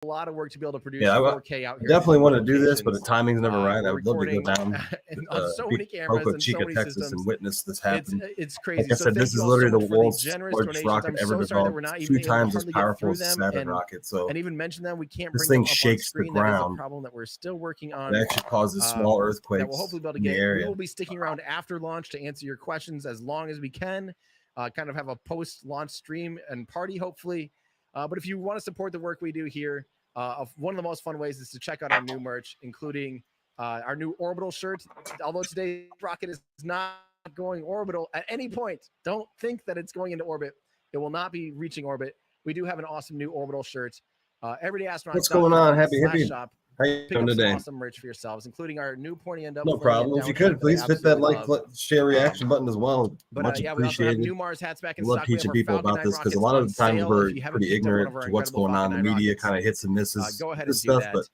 a lot of work to be able to produce Yeah, 4K out I here. definitely want to do this, but the timing's never right. I We're would love to go recording down on so many cameras Boca and Chica, so many Texas, systems. and witness this happen. It's Like crazy. I So said, thank this you is all so literally much the for the world's generous largest donations. rocket I'm ever so sorry that developed. we're not It's even 2 able to times as hardly get powerful through as a them Saturn rocket. So and even mention them. We can't this bring them thing up on shakes the screen. That is a ground. problem that we're still working on. It actually causes small that earthquakes we'll hopefully be able to in the get. We area. will be sticking around after launch to answer your questions as long as we can. Kind of have a post-launch stream and party, hopefully. But if you want to support the work we do here, one of the most fun ways is to check out our new merch, including our new orbital shirt. Although today's rocket is not going orbital at any point, don't think that it's going into orbit. It will not be reaching orbit. We do have an awesome new orbital shirt. Everydayastronaut.com. What's going on? Happy hippie. Shop. How you Pick doing up today? some awesome merch for yourselves, including our new pointy end up. No problem. If you could, please hit that like, share, reaction button as well. Much Yeah, we also have appreciated. new Mars hats back in Love stock. We have teaching our people Falcon about 9 this because a rockets lot of on the times sale. we're If you haven't pretty picked up one ignorant of our to what's incredible going on. Falcon The 9 media rockets, kind of hits and misses go ahead this and do stuff, that.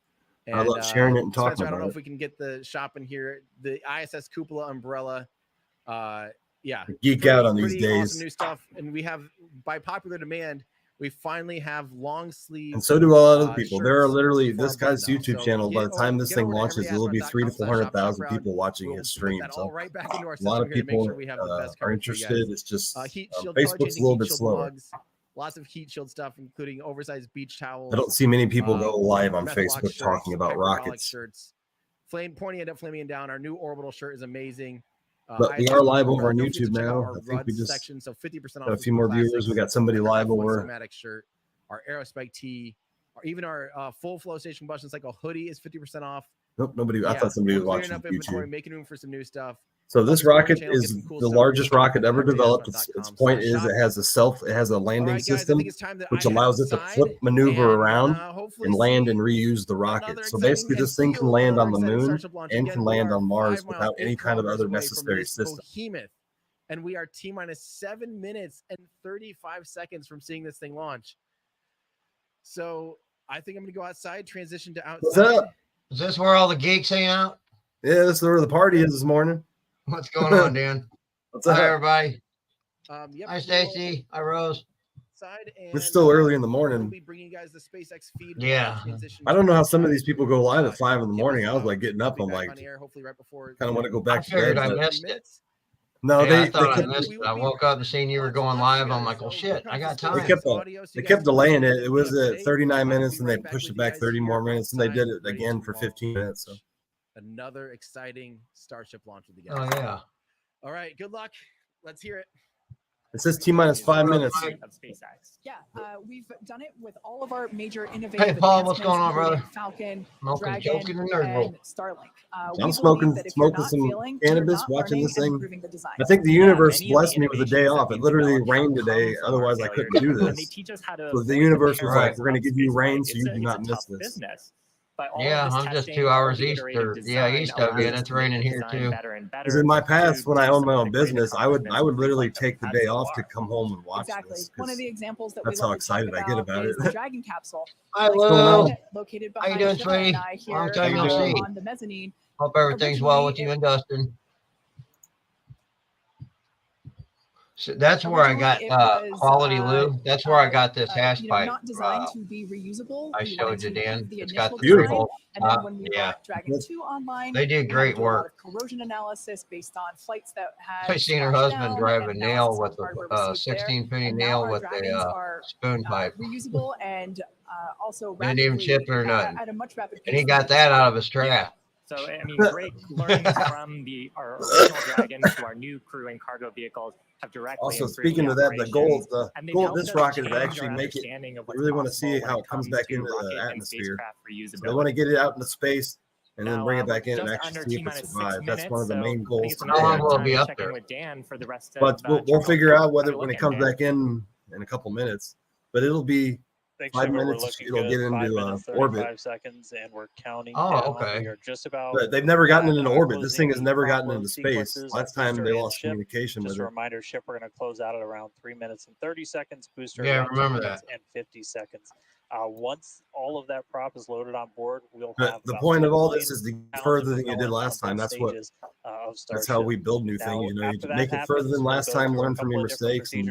but I love sharing it and talking Spencer, I about don't know it. if we can get the shop in here. The ISS cupola umbrella. Yeah, Geek out on these pretty days. awesome new stuff, and we have, by popular demand, we finally have long sleeve. And so do a lot of other people. There are shirts literally for our this guy's brand now. YouTube So channel. By the time this get thing over to launches, there will be 300,000 to 400,000 shop people watching We'll his put stream. that So all right back into our a lot system of here to make people sure we have the best are coverage for you interested. guys. It's just Heat shield, Facebook's a little bit shield slower. mugs, lots of heat shield stuff, including oversized beach towels. I don't see many people go live on Methalock Facebook shirts, talking about hyperbolic rockets. shirts. Pointy end up flaming down. Our new orbital shirt is amazing. But we are live over on Don't forget to YouTube check out now. our I think we RUDS just section, so 50% off got a few more viewers. We got somebody live over. Schematic shirt, our Aerospike tee, or even our full flow station combustion cycle hoodie is 50% off. Nope, nobody. I thought somebody was watching up inventory, YouTube. making room for some new stuff. So this rocket is the largest rocket ever developed. Its point is it has a landing system which allows it to flip, maneuver around, and land and reuse the rocket. So basically, this thing can land on the moon and can land on Mars without any kind of other necessary system. And we are T-minus 7 minutes and 35 seconds from seeing this thing launch. So I think I'm going to go outside, transition to outside. What's up? Is this where all the geeks hang out? Yeah, this is where the party is this morning. What's going on, Dan? What's up? Hi, everybody. Yep, Hi, Stacy. Hi, Rose. It's still early in the morning. We'll be bringing you guys the SpaceX feed. Yeah. I don't know how some of these people go live at 5 in the morning. I was like getting up. I'm like, kind of want to go back to bed. bed. I missed it. No, yeah, they I missed it. I woke up and seen you were going live. I'm like, well, shit, I got time. They kept delaying it. It was at 39 minutes, and they pushed it back 30 more minutes, and they did it again for 15 minutes. So another exciting Starship launch with you guys. Oh yeah. All right. Good luck. Let's hear it. It says T-minus 5 minutes. Of SpaceX. Yeah, we've done it with all of our major innovative. Hey, Paul, what's going on, brother? Falcon, Dragon, and Starlink. I'm smoking some cannabis, watching this thing. I think the universe blessed me with a day off. It literally rained today. Otherwise, I couldn't do this. So the universe was like, "We're going to give you rain, so you do not miss this." Yeah, I'm just 2 hours east of you, and it's raining here too. Because in my past, when I owned my own business, I would literally take the day off to come home and watch this. One of the examples that's how excited I get about it. The Dragon capsule. Hi, Lou. Located How you doing, sweetie? Long time no see. On the mezzanine. Hope everything's well with you and Dustin. So that's where I got quality Lou. That's where I got this hash pipe. Not designed to be reusable. I showed you, Dan. It's got beautiful. And then when we brought Dragon 2 online, they did great work. Corrosion analysis based on flights that had. I seen her husband drive a nail with a 16-penny nail with a spoon pipe. Reusable and also didn't even chip it or nothing. At a much rapid pace. And he got that out of his trap. So, I mean, great learnings from our original Dragon to our new crew and cargo vehicles have directly. Also, speaking of that, the goal of this rocket is to actually make it. I really want to see how it comes back into the atmosphere. So they want to get it out into space and then bring it back in and actually see if it survives. That's one of the main goals. How long will it be up there? But we'll figure out whether when it comes back in a couple minutes. But it'll be 5 minutes. It'll get into orbit. 5 seconds, and we're counting. Oh, okay. We are just about. But they've never gotten into orbit. This thing has never gotten into space. Last time they lost communication with it. Just a reminder, ship, we're going to close out at around 3 minutes and 30 seconds. Booster. Yeah, remember that. And 50 seconds. Once all of that prop is loaded on board, we'll have. The point of all this is to go further than you did last time. That's what of Starship. That's how we build new things. You know, you make it further than last time, learn from your mistakes, and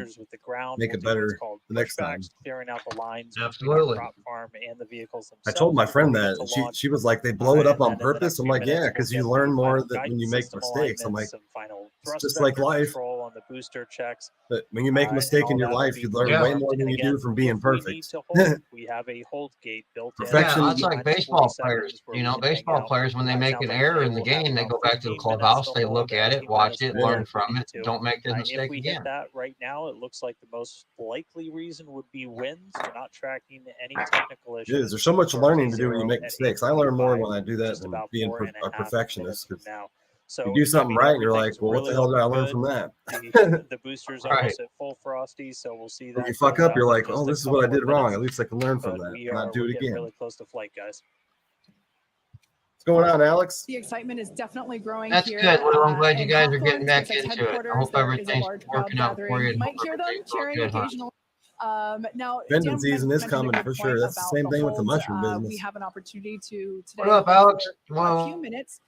make it better the next time. Clearing out the lines Absolutely. crop farm and the vehicles I told my friend that she was like, they blow it up on purpose. I'm like, yeah, because you learn more that when you make mistakes. I'm like, it's just like life. On the booster checks. But when you make a mistake in your life, you learn way more than you do from being perfect. We have a hold gate built in. Perfection. Yeah, it's like baseball players. You know, baseball players, when they make an error in the game, they go back to the clubhouse, they look at it, watch it, learn from it, don't make the mistake if we again. hit that right now, it looks like the most likely reason would be wins. We're not tracking any technical issues. There's so much learning to do when you make mistakes. I learn more when I do that than being a perfectionist. Now. So you do something right, and you're like, well, what the hell did I learn from that? The boosters almost at full frosty, so we'll see that. When you fuck up, you're like, oh, this is what I did wrong. At least I can learn from that, not do it again. Really close to flight, guys. What's going on, Alex? The excitement is definitely growing. That's here. good. Well, I'm glad you In guys are Hawthorne, getting back SpaceX into it. I headquarters, hope there is a everything's large crowd working out for gathering. you. You might hear them cheering occasionally. Now, Vending Dan season is mentioned a coming good for point sure. That's the about same thing with the holds. mushroom business. We have an opportunity to today. What up, Alex? For a few minutes.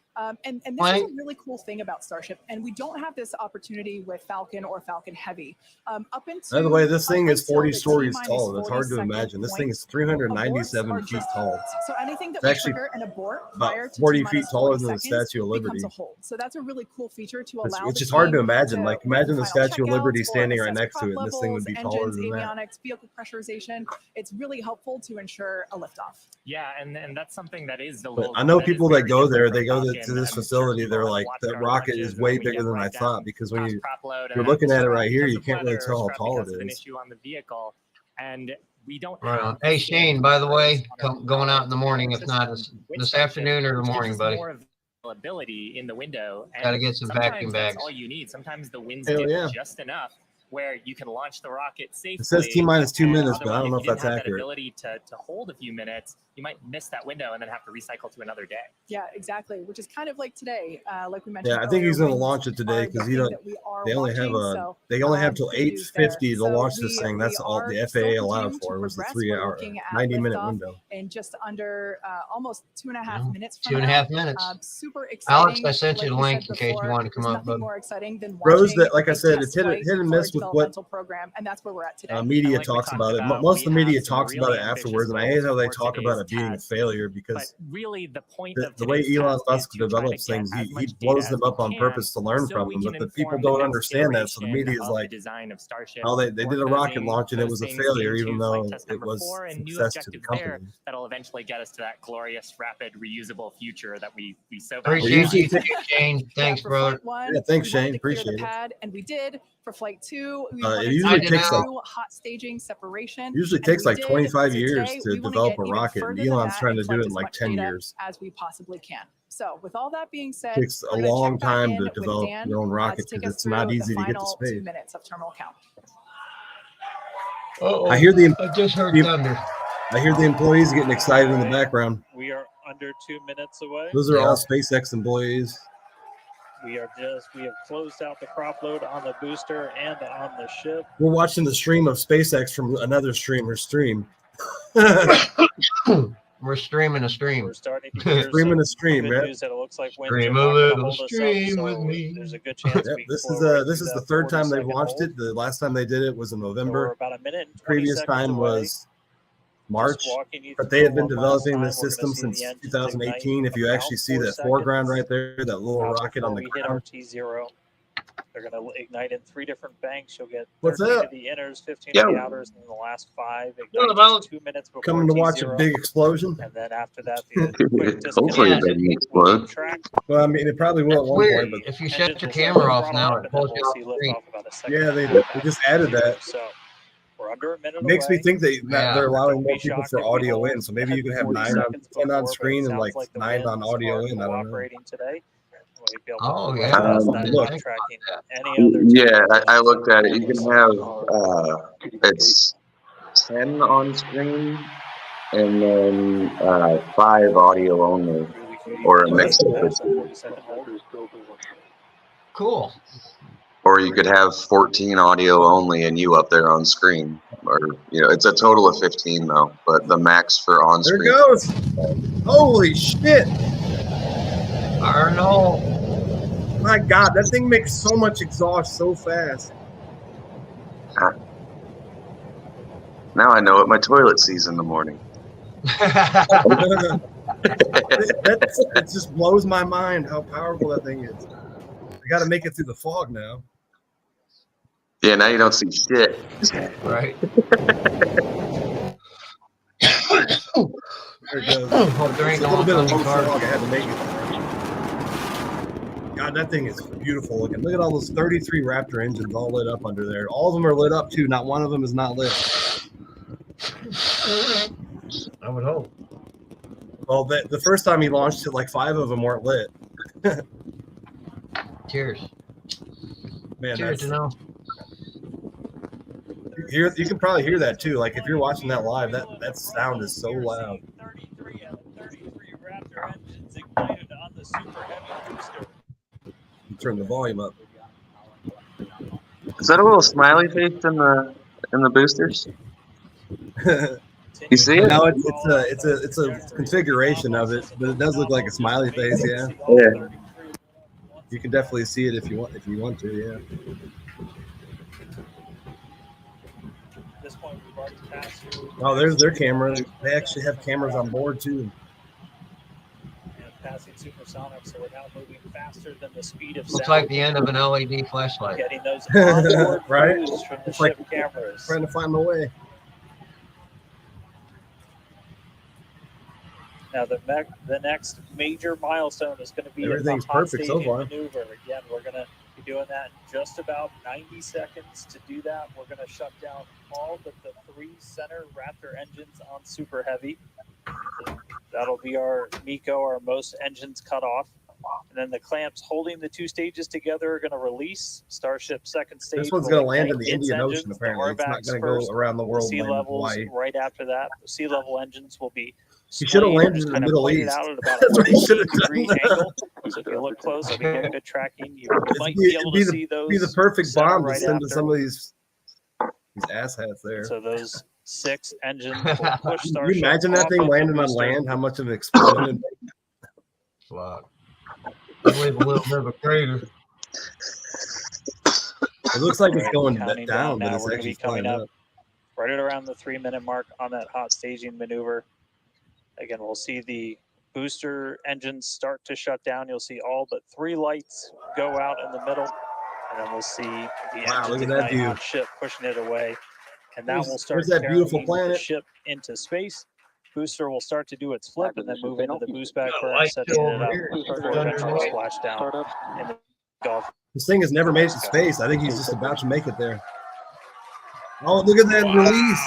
And this is a really cool thing about Starship, and we don't have this opportunity with Falcon or Falcon Heavy. Up until, by the way, this thing is 40 the stories T-minus tall. It's hard to 42nd imagine. This point, thing is 397 aborts are feet just tall. holds. So anything that It's we actually trigger and abort about prior to 40 feet T-minus taller 40 than the seconds Statue of Liberty. becomes a hold. So that's a really cool feature to allow Which the is hard to team imagine. Like, imagine the final Statue of Liberty checkouts or standing right assess next to it, and this thing would be levels, taller engines, than that. avionics, vehicle pressurization. It's really helpful to ensure a liftoff. Yeah, and that's something that is the But little. I know that is people that very go different there, from they go Falcon, to this and facility, certain they're people like, watch that our rocket launches, is and way then we bigger get than I right down thought, because when past you prop load, you're and looking then at it right here, because you of can't really weather, tell how scrap tall because it of an is. issue on the vehicle, and we don't. Right have on. the Hey, same Shane, by the way, on our going out in the morning, if not system, this afternoon or the which gives morning, us buddy. more availability in the window. And Gotta get some sometimes vacuum that's bags. all you need. Sometimes the winds Hell dip yeah. just enough where you can launch the rocket safely. It says T-minus 2 and minutes, but I otherwise, don't know if you didn't that's have that accurate. ability to hold a few minutes, you might miss that window and then have to recycle to another day. Yeah, exactly. Which is kind of like today, like we mentioned. Yeah, I think he's earlier, going to winds launch it today are the because thing don't. that we are They only have watching, a. They only have till good news there. 8:50 to So launch this we- thing. we That's all are the still FAA allowed continuing to for. It was the progress. 3 We're hour, looking at 90-minute liftoff window. in just under almost 2.5 minutes from 2.5 now. minutes. Super exciting. Alex, I sent you the Like we link said in case you before, wanted to come there's up, nothing bud. more exciting than Rose, watching that like I a said, test it's hit flight and for miss a with what developmental program, and that's where we're at today. media like we talks talked about it. about, Most of the we media have some talks about really it ambitious afterwards, and I hate goals how they for talk today's about it being a test. failure But because really, the point the of way today's Elon test Musk is to try to develops get things, as he much blows data them as up we on can purpose to learn so from we them. can But the people inform the don't next understand that, so the iteration media is of like, the design of Starship. oh, they did a rocket Organizing launch and it those was a things failure, into even flight though test it number was 4 and new success to the objectives there company. that'll eventually get us to that glorious, rapid, reusable future that we so Appreciate usually you, Shane. Thanks, for brother. Flight 1, Yeah, thanks, we Shane. wanted to clear the Appreciate it. pad, and we did. For Flight 2, we It wanted usually to takes do like- hot staging separation. Usually and takes we like did. 25 So years today, to we wanna develop get a even rocket. further And than Elon's that trying and to do collect it in as like much 10 data years. as we possibly can. So with all that being said, It takes a we're gonna long check back time in to with develop Dan, your own rocket to take because us it's not through easy the to get to final 2 space. minutes of terminal count. Uh-oh. I hear the I just heard thunder. employees getting excited in the background. We are under 2 minutes away. Those are They all are. SpaceX employees. We have closed out the crop load on the booster and on the ship. We're watching the stream of SpaceX from another streamer's stream. We're streaming a stream. We're starting to hear Streaming some a stream, good yeah. news that it looks like winds Stream are a not gonna little hold us up, stream so with me. there's a good chance Yep, we this blow is right this through is the that third time they've 40-second launched hold. it. The last time they did it was in So we're November. about a minute and 20 Previous seconds time away. was March. Just walking you But they had been through one last developing time. this We're system gonna see since the engines 2018. ignite If you actually about see 4 that foreground seconds right there, that little rocket before on the we hit our ground. T0. They're going to ignite in 3 different banks. You'll get What's 13 up? to the inners, 15 Yeah. to the outers, and then the last 5 What ignite about- just 2 minutes before Coming to watch a T0. big explosion. And then after that, the quick Hopefully disconnect it doesn't will explode. track. Well, I mean, it probably will at It's one weird. point, but If you shut Engines your will start camera to off throttle now, up, it and then pulls you we'll off see the screen. liftoff about a second yeah, and they a half after just added T0. that. So we're under a minute It makes me away. think Yeah. they're allowing Don't more be people shocked for if we audio hold in. So maybe you can have 40 10 seconds on before, but screen it and like sounds the 9 on winds audio are in. I don't know. cooperating today. We'll be able to Oh, right yeah. past that Look. line tracking any other Yeah, technology. I looked at it. You can have it's 10 on screen and then 5 audio only, or a mix of the two. Cool. Or you could have 14 audio only and you up there on screen. Or it's a total of 15 though, but the max for on There it screen. goes. Holy shit. Arnold. My God, that thing makes so much exhaust so fast. Now I know what my toilet sees in the morning. It just blows my mind how powerful that thing is. I got to make it through the fog now. Yeah, now you don't see shit. Right. There it goes. Hope there ain't It's a little no bit of low oncoming fog. I cars. had to make it. God, that thing is beautiful looking. Look at all those 33 Raptor engines all lit up under there. All of them are lit up too. Not one of them is not lit. I would hope. Well, the first time he launched it, like 5 of them weren't lit. Cheers. Man, Cheers, you know. You can probably hear that too. Like if you're watching that live, that sound is so loud. 33 out of 33 Raptor engines ignited on the super heavy booster. You turn the volume up. Is that a little smiley face in the boosters? You see it? No, it's a configuration of it, but it does look like a smiley face. Yeah. Yeah. You can definitely see it if you want to. Yeah. At this point, we've already passed through. Oh, there's their camera. They actually have cameras on board too. And passing supersonic, so we're now moving faster than the speed of Looks sound. like the end of an LED flashlight. Getting those onboard Right? views from the It's like ship cameras. trying to find my way. Now the next major milestone is going to be Everything's the hot perfect so staging far. maneuver. Again, we're going to be doing that in just about 90 seconds. To do that, we're going to shut down all but the 3 center Raptor engines on Super Heavy. That'll be our MECO, our most engines cut off. And then the clamps holding the 2 stages together are going to release. Starship second stage. This one's will going to land in ignite the its Indian engines. Ocean, The apparently. It's not RVACs going to first, go around the world. sea land in levels Hawaii. right after that. The sea level engines will be He should have landed in the kind of Middle pointed East. out at about That's a what he should have 30-degree done. angle. So if you look close, if you get good tracking, you might be able to see those. Be the perfect center bomb to right send to after. some of these asshats there. So those 6 engines will push Can Starship. you imagine that off thing of the landing on booster. land? How much of an explosion? Fuck. I leave a little bit of a crater. It looks like it's Right, going counting down, but now. it's We're going to actually be coming flying up up. right at around the 3-minute mark on that hot staging maneuver. Again, we'll see the booster engines start to shut down. You'll see all but 3 lights go out in the middle, and then we'll see the Wow, engines look at that ignite view. on ship, pushing it away, and that will There's start that beautiful carrying planet. the ship into space. Booster will start to do its flip and then move into the boost back Got burn, lights setting it over up here. before eventually splash down in the Gulf. This thing has never made it to space. I think he's just about to make it there. Oh, look at that release.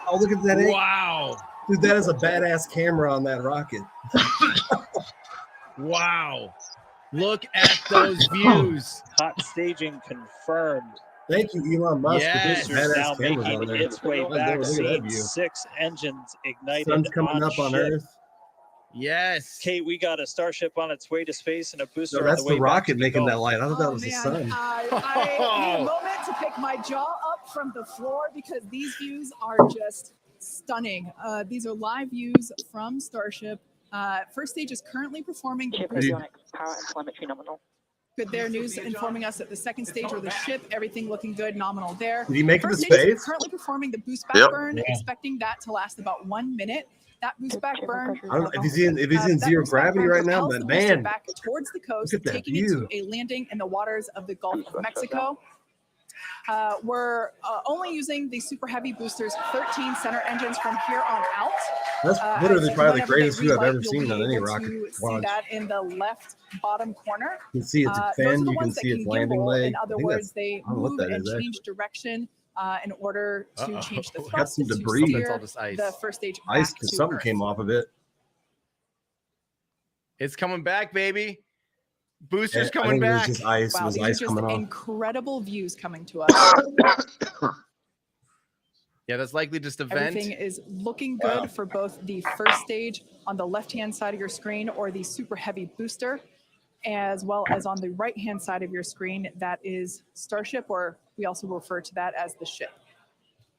Oh, look at that. Wow. Dude, that is a badass camera on that rocket. Wow. Look at those views. Hot staging confirmed. Thank you, Elon Musk, Yes. for putting Booster's now badass cameras on making there. its way Look at back, that seeing view. 6 engines ignited Sun's coming up on ship. Earth. Yes. Kate, we got a Starship on its way to space and a booster No, on that's the way the back rocket to making that Gulf. light. I thought that Oh, was the man. sun. I need a moment to pick my jaw up from the floor because these views are just stunning. These are live views from Starship. First stage is currently performing. Avionics, power and telemetry nominal. Good there, news informing us that the second stage or the ship, everything looking good, nominal there. Did he make it to First stage is space? currently performing the boost back Yep. burn, Yeah. expecting that to last about 1 minute. That boost back burn. I don't know if he's in that zero boost back gravity burn right now, propels but the booster man, back towards the coast, look at that taking it view. to a landing in the waters of the Gulf of Mexico. We're only using the super heavy boosters 13 center engines from here on out. that's literally As probably the whenever they greatest view I've relight, ever you'll seen be on any able rocket to see launch. that in the left bottom corner. You can see its Those are fin, the you can ones that see its can landing gimbal. leg. In other I think words, they I don't know what move that and is, change direction in order to Uh-oh. change the Got thrust some to debris. steer All this ice. the first stage ice, back because to something Earth. came off of it. It's coming back, baby. Booster's I coming think it was back. just ice. It Wow, was these are ice just coming off. incredible views coming to us. Yeah, that's likely just a vent. Everything is looking good Wow. for both the first stage on the left-hand side of your screen or the super heavy booster, as well as on the right-hand side of your screen, that is Starship, or we also refer to that as the ship.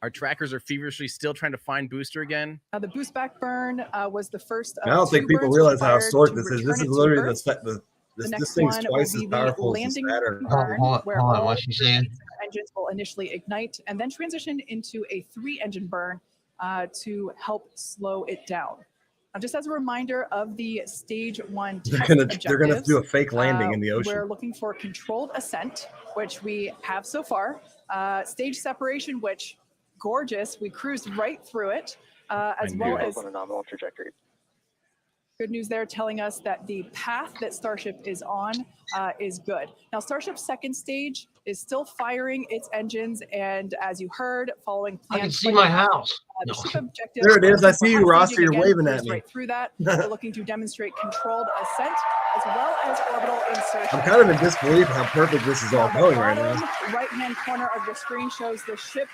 Our trackers are feverishly still trying to find Booster again. The boost back burn was the first of I don't think 2 people burns realize how required short to this is. return This it is to literally Earth. the This thing's twice as powerful as the Saturn. Hold on, what's she saying? Engines will initially ignite and then transition into a 3-engine burn to help slow it down. Just as a reminder of the stage 1 test they're gonna do a fake landing in the ocean. We're looking for controlled ascent, which we have so far. Stage separation, which gorgeous. We cruised right through it, as well as on a nominal trajectory. Good news there, telling us that the path that Starship is on is good. Now, Starship's second stage is still firing its engines, and as you heard, following plans. I can see my house. The ship objective. There it is. I see you, Ross. You're waving at me. Right through that, we're looking to demonstrate controlled ascent as well as orbital insertion. I'm kind of in disbelief how perfect this is all going right now. Right-hand corner of your screen shows the ship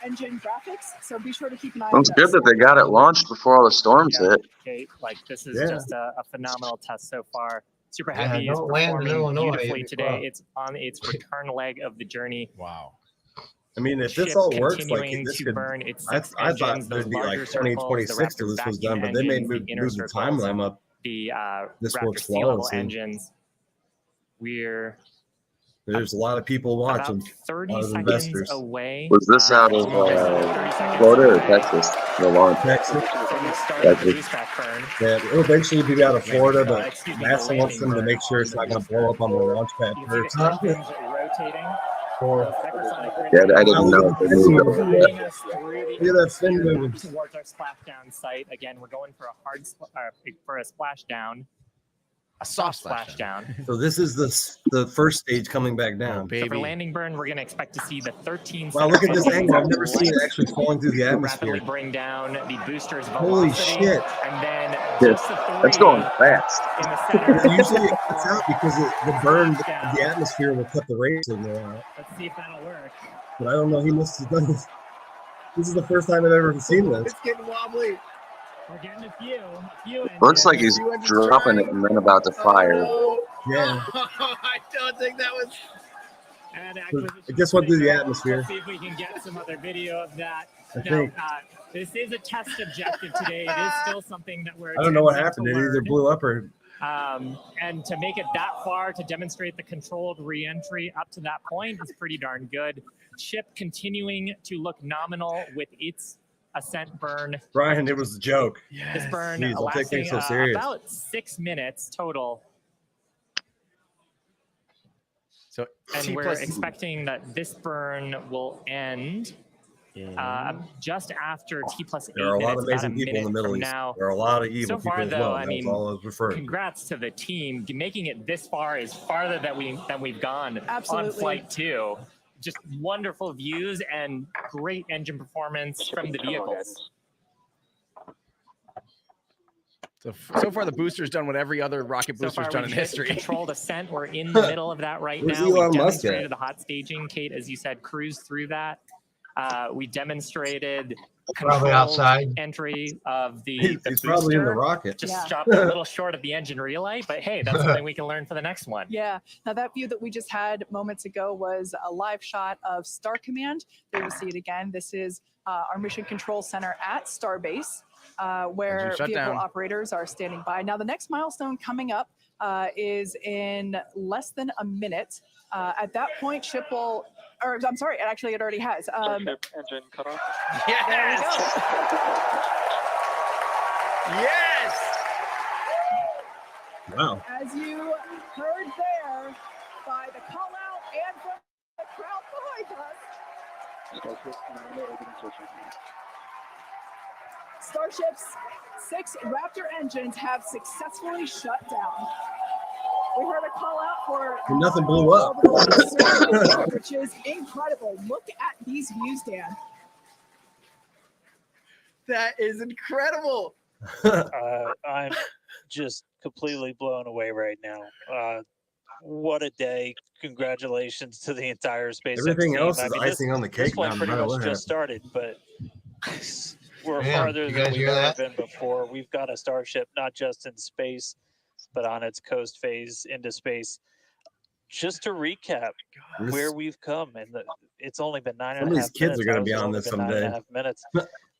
engine graphics, so be sure to keep an eye on It's good that they got it launched before all the storms hit. Kate, like this is just a phenomenal test so far. Super Heavy is don't land in performing Illinois. beautifully today. It's on its return leg of the journey. Wow. I mean, if this Ship all works, like continuing this to could, burn its I 6 thought engines, there'd those be like larger circles, 2026 till the this was Raptor done, but they engines, may the inner move the circles, timeline up. the This Raptor works sea level flawlessly. engines. We're There's a lot of people watching. about 30 a lot of seconds investors. away. Was this out of 30 seconds Florida or away Texas? The launch. Texas. from the start of the boost back burn. Yeah, it'll eventually be out of Florida, but Excuse me, NASA the wants them to landing make sure it's not going to blow up on the launch pad You can first. see the engines rotating. Or, Those hypersonic Yeah, I grenades didn't know if they moved over yet. guiding us through the Look at that fin atmosphere moving. towards our splashdown site. Again, we're going for a splashdown. A soft splashdown. So this is the first stage coming back down. So for landing burn, we're going to expect to see the 13. Wow, look at this angle. I've never seen it actually falling through the atmosphere. Rapidly bring down the booster's Holy velocity, shit. and then Dude, just the 3 That's going fast. in the center. Usually it cuts out because the burn of the atmosphere will cut the rate signal out. Let's see if that'll work. But I don't know. He must have done this. This is the first time I've ever seen this. It's getting wobbly. We're getting a few. Looks like he's dropping it and then about to fire. Yeah. I don't think that was. And It just went through the atmosphere. Let's see if we can get some other video of that. I think. This is a test objective today. It is still something that we're. I don't know what attempting happened. to It either learn. blew up or. And to make it that far, to demonstrate the controlled re-entry up to that point is pretty darn good. Ship continuing to look nominal with its ascent burn. Brian, it was a joke. This burn Jeez, don't take lasting things so serious. about 6 minutes total. So And we're expecting that this burn will end just after T+8 There are a lot of minutes, about amazing people in the minute Middle from East. now. There are a lot of evil So far, people as though, well. I That's mean, all I was referring. Congrats to the team. Making it this far is farther than we've gone Absolutely. on flight 2. Just wonderful views and great engine performance from the vehicles. So far, the booster's done what every other rocket So booster's far, done in we've hit history. controlled ascent. We're in the middle of that right Where's now. Elon We Musk demonstrated at? the hot staging. Kate, as you said, cruised through that. We demonstrated Probably controlled outside. entry of the He's booster. probably in the rocket. Just Yeah. stopped a little short of the engine relay, but hey, that's something we can learn for the next one. Yeah. Now that view that we just had moments ago was a live shot of Star Command. There you'll see it again. This is our mission control center at Starbase, where Engine shut vehicle down. operators are standing by. Now the next milestone coming up is in less than a minute. At that point, ship will, or I'm sorry, actually it already has. Starship engine cut off. There we Yes! go. Yes! Wow. As you heard there by the call out and from the crowd behind us, Starship nominal open insertion. Starship's 6 Raptor engines have successfully shut down. We heard a call out for Nothing blew up. which is incredible. Look at these views, Dan. That is incredible. I'm just completely blown away right now. What a day. Congratulations to the entire SpaceX Everything team. else I is mean, icing on the this cake. one Now, no pretty matter much what just happens. started, but we're Yeah, farther you than guys we've hear ever that? been before. We've got a Starship not just in space, but on its coast phase into space. Just to recap where we've come, and it's only been 9.5 Some of minutes. these kids are going to How's be it on only this been someday. 9.5 minutes.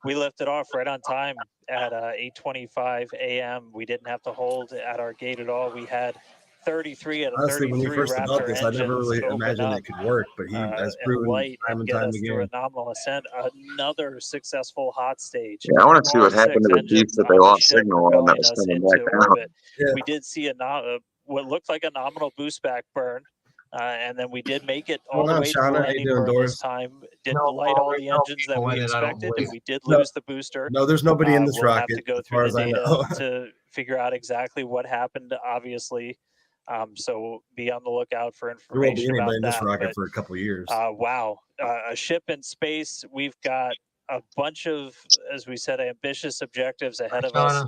We lifted off right on time at 8:25 a.m. We didn't have to hold at our gate at all. We had 33 out of Honestly, 33 when he first about Raptor this, I never engines really open imagined up, it could work, but he has and proven light time and and get time us through a again. nominal ascent. Another successful hot stage. Yeah, I want to see All what happened 6 to the piece engines that they on the lost ship signal on that propelling was us coming into back down. orbit. Yeah. We did see what looked like a nominal boost back burn. And then we did make it all the way to the Shauna? How you landing doing, burn this Doris? time. Didn't No, light all the no engines that people we in it, I don't expected, believe. and we did No. lose the booster. No, there's nobody in this we'll rocket, have to go as far through the as I know. data to figure out exactly what happened, obviously. So be on the lookout for There won't be information anybody about in this that. rocket But, for a couple of years. wow, a ship in space. We've got a bunch of, as we said, ambitious objectives ahead of us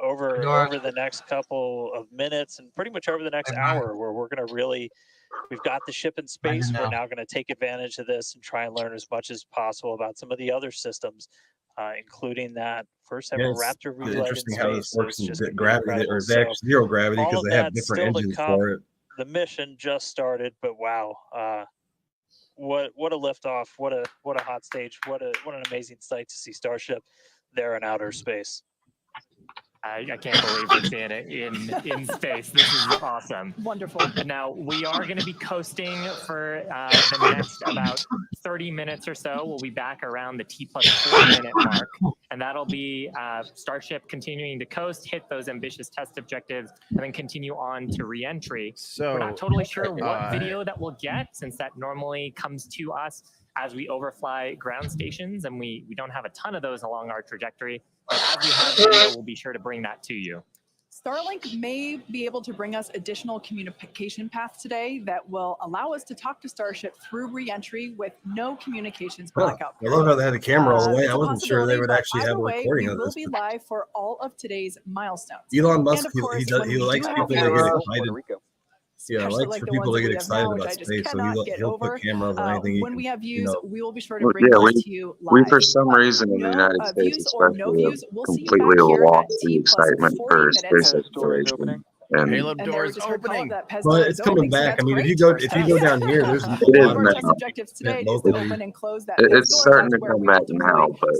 over the next couple of minutes and pretty much over the next hour, where we're going to really, we've got the ship in space. We're now going to take advantage of this and try and learn as much as possible about some of the other systems, including that first ever Raptor relight in interesting how this space. works in just gravity or so actually zero gravity, all because of they have that's different still to engines come. for it. The mission just started, but wow, what a liftoff! What a hot stage! What an amazing sight to see Starship there in outer space. I can't believe we're seeing it in space. This is awesome. Wonderful. Now, we are going to be coasting for the next about 30 minutes or so. We'll be back around the T+4 minute mark. And that'll be Starship continuing to coast, hit those ambitious test objectives, and then continue on to re-entry. So we're not totally sure what video that we'll get, since that normally comes to us as we overfly ground stations, and we don't have a ton of those along our trajectory. But as we have video, we'll be sure to bring that to you. Starlink may be able to bring us additional communication paths today that will allow us to talk to Starship through re-entry with no communications blackout. I love how they had the camera all the way. It's I a wasn't sure they would actually have a way, recording we of will this. be live for all of today's milestones. Elon Musk, And of course, he likes people to get excited. Yeah, likes for people to get excited about space, so he'll put cameras on anything. When we have views, we will be sure to bring those to you live. We for some reason in the United States especially have completely lost the excitement for space exploration. And Halo doors opening. Well, it's coming back. I mean, if you go down here, there's it's starting to come back now. But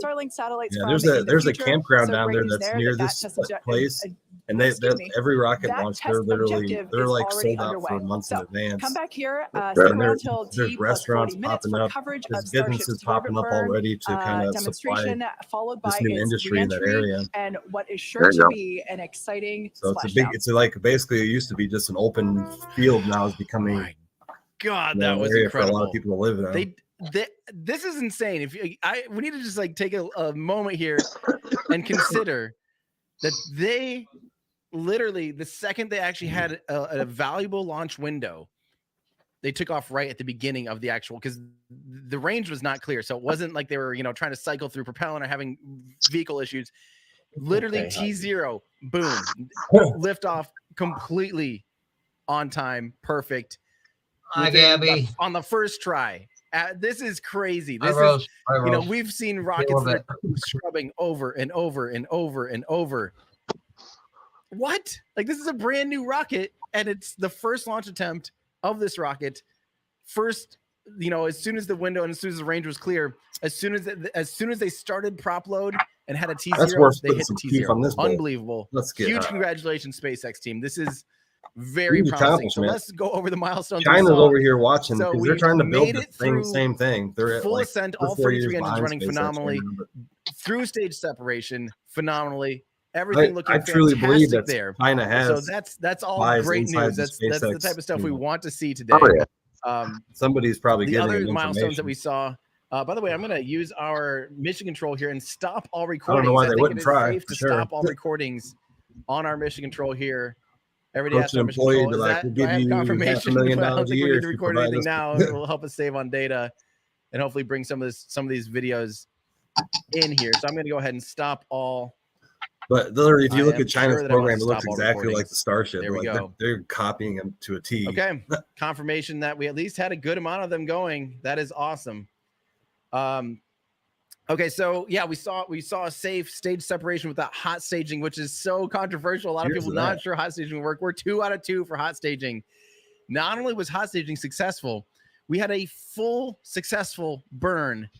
yeah, there's a campground down there that's near this place. And every rocket launch, they're like sold out for months in advance. Come back here. There's restaurants popping up. There's businesses popping up already to kind of supply this new industry in that area. And what is sure to be an exciting. So it's like basically it used to be just an open field. Now it's becoming. Oh God, that was area incredible. for a lot of people to live in. This is insane. We need to just like take a moment here and consider that they literally, the second they actually had a valuable launch window, they took off right at the beginning of the actual, because the range was not clear. So it wasn't like they were, trying to cycle through propellant or having vehicle issues. Literally T0, boom, lift off completely on time, perfect. Hi, Gabby. On the first try. This is crazy. This is, we've seen rockets scrubbing over and over and over and over. What? Like, this is a brand new rocket, and it's the first launch attempt of this rocket. First, as soon as the window and as soon as the range was clear, as soon as they started prop load and had a T0, they hit the T0. Unbelievable. Huge congratulations, SpaceX team. This is very promising. So let's go over the milestones. China's over here watching because they're trying to build the same thing. They're at full ascent, all 33 engines running phenomenally, through stage separation phenomenally. Everything looking fantastic. I truly believe that there. China has. So that's all great news. That's the type of stuff we want to see today. Oh, yeah. Somebody's probably the getting other milestones that we saw. By the way, I'm going to use our mission control here and stop all recordings. I don't know why they wouldn't try. Safe to stop all recordings on our mission control here. Everybody has an employee to like, we'll give you $500,000 a year. We need to record anything now. It will help us save on data and hopefully bring some of these videos in here. So I'm going to go ahead and stop all. But literally, if you look at China's program, it looks exactly like the Starship. There we go. They're copying them to a T. Okay. Confirmation that we at least had a good amount of them going. That is awesome. Okay, so yeah, we saw a safe stage separation with that hot staging, which is so controversial. A lot of people not sure hot staging would work. We're 2 out of 2 for hot staging. Not only was hot staging successful, we had a full successful burn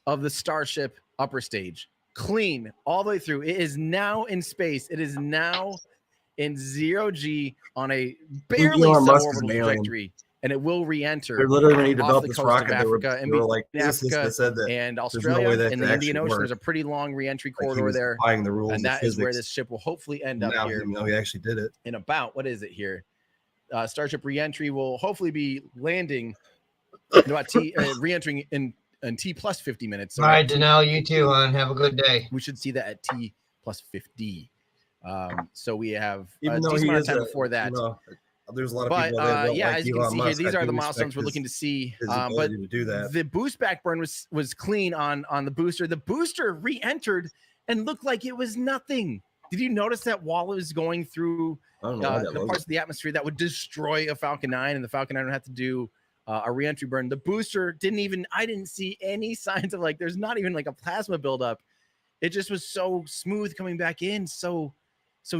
of the Starship upper stage. Clean all the way through. It is now in space. It is now in 0G on a barely Elon Musk is suborbital an alien. trajectory, and it will re-enter. They're literally when he off developed the this coast rocket, of Africa, they were like Africa that said that and no Australia way that in could the Indian actually Ocean. work. There's a pretty long re-entry Like he corridor was there, defying the rules and of that is where physics. this ship will hopefully end up Now, here. even though he actually did it. In about, what is it here? Starship re-entry will hopefully be landing about re-entering in T plus 50 minutes. So all right, Danelle, you too, hon. Have a good day. we should see that at T plus 50. So we have Even a though decent he amount is of time before that. There's a lot of But people that don't yeah, like as you can Elon see here, Musk. these I are the do milestones we're respect looking to see. his But ability to do that. the boost back burn was clean on the booster. The booster re-entered and looked like it was nothing. Did you notice that while it was going through the parts of the atmosphere that would destroy a Falcon 9, and the Falcon 9 would have to do a re-entry burn? The booster I didn't see any signs of there's not even like a plasma buildup. It just was so smooth coming back in, so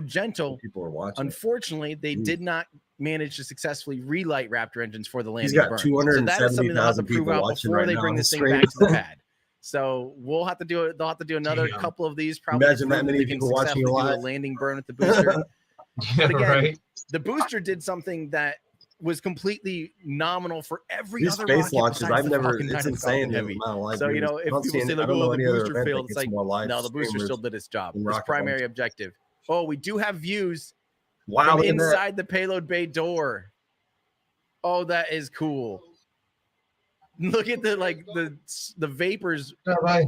gentle. People are watching. Unfortunately, they did not manage to successfully relight Raptor engines for the landing. He's got burn. 270,000 people watching before right they now. bring this It's thing back crazy. to the pad. So we'll have to do it. They'll have to do another couple of these. Probably Imagine that many people watching you do a live. landing burn with the booster. But again, right. the booster did something that was completely nominal for every These other space rocket launches, besides I've the never. Falcon 9 It's and insane. Falcon The Heavy. amount of live So viewers. if I don't people see say any- like, I don't know "Oh, the any other booster event that failed," it's gets like, more live no, the booster streamers still did its job. than Its rocket primary launches. objective. Oh, we do have views Wow, from look at that. inside the payload bay door. Oh, that is cool. Look at the vapors. Bye.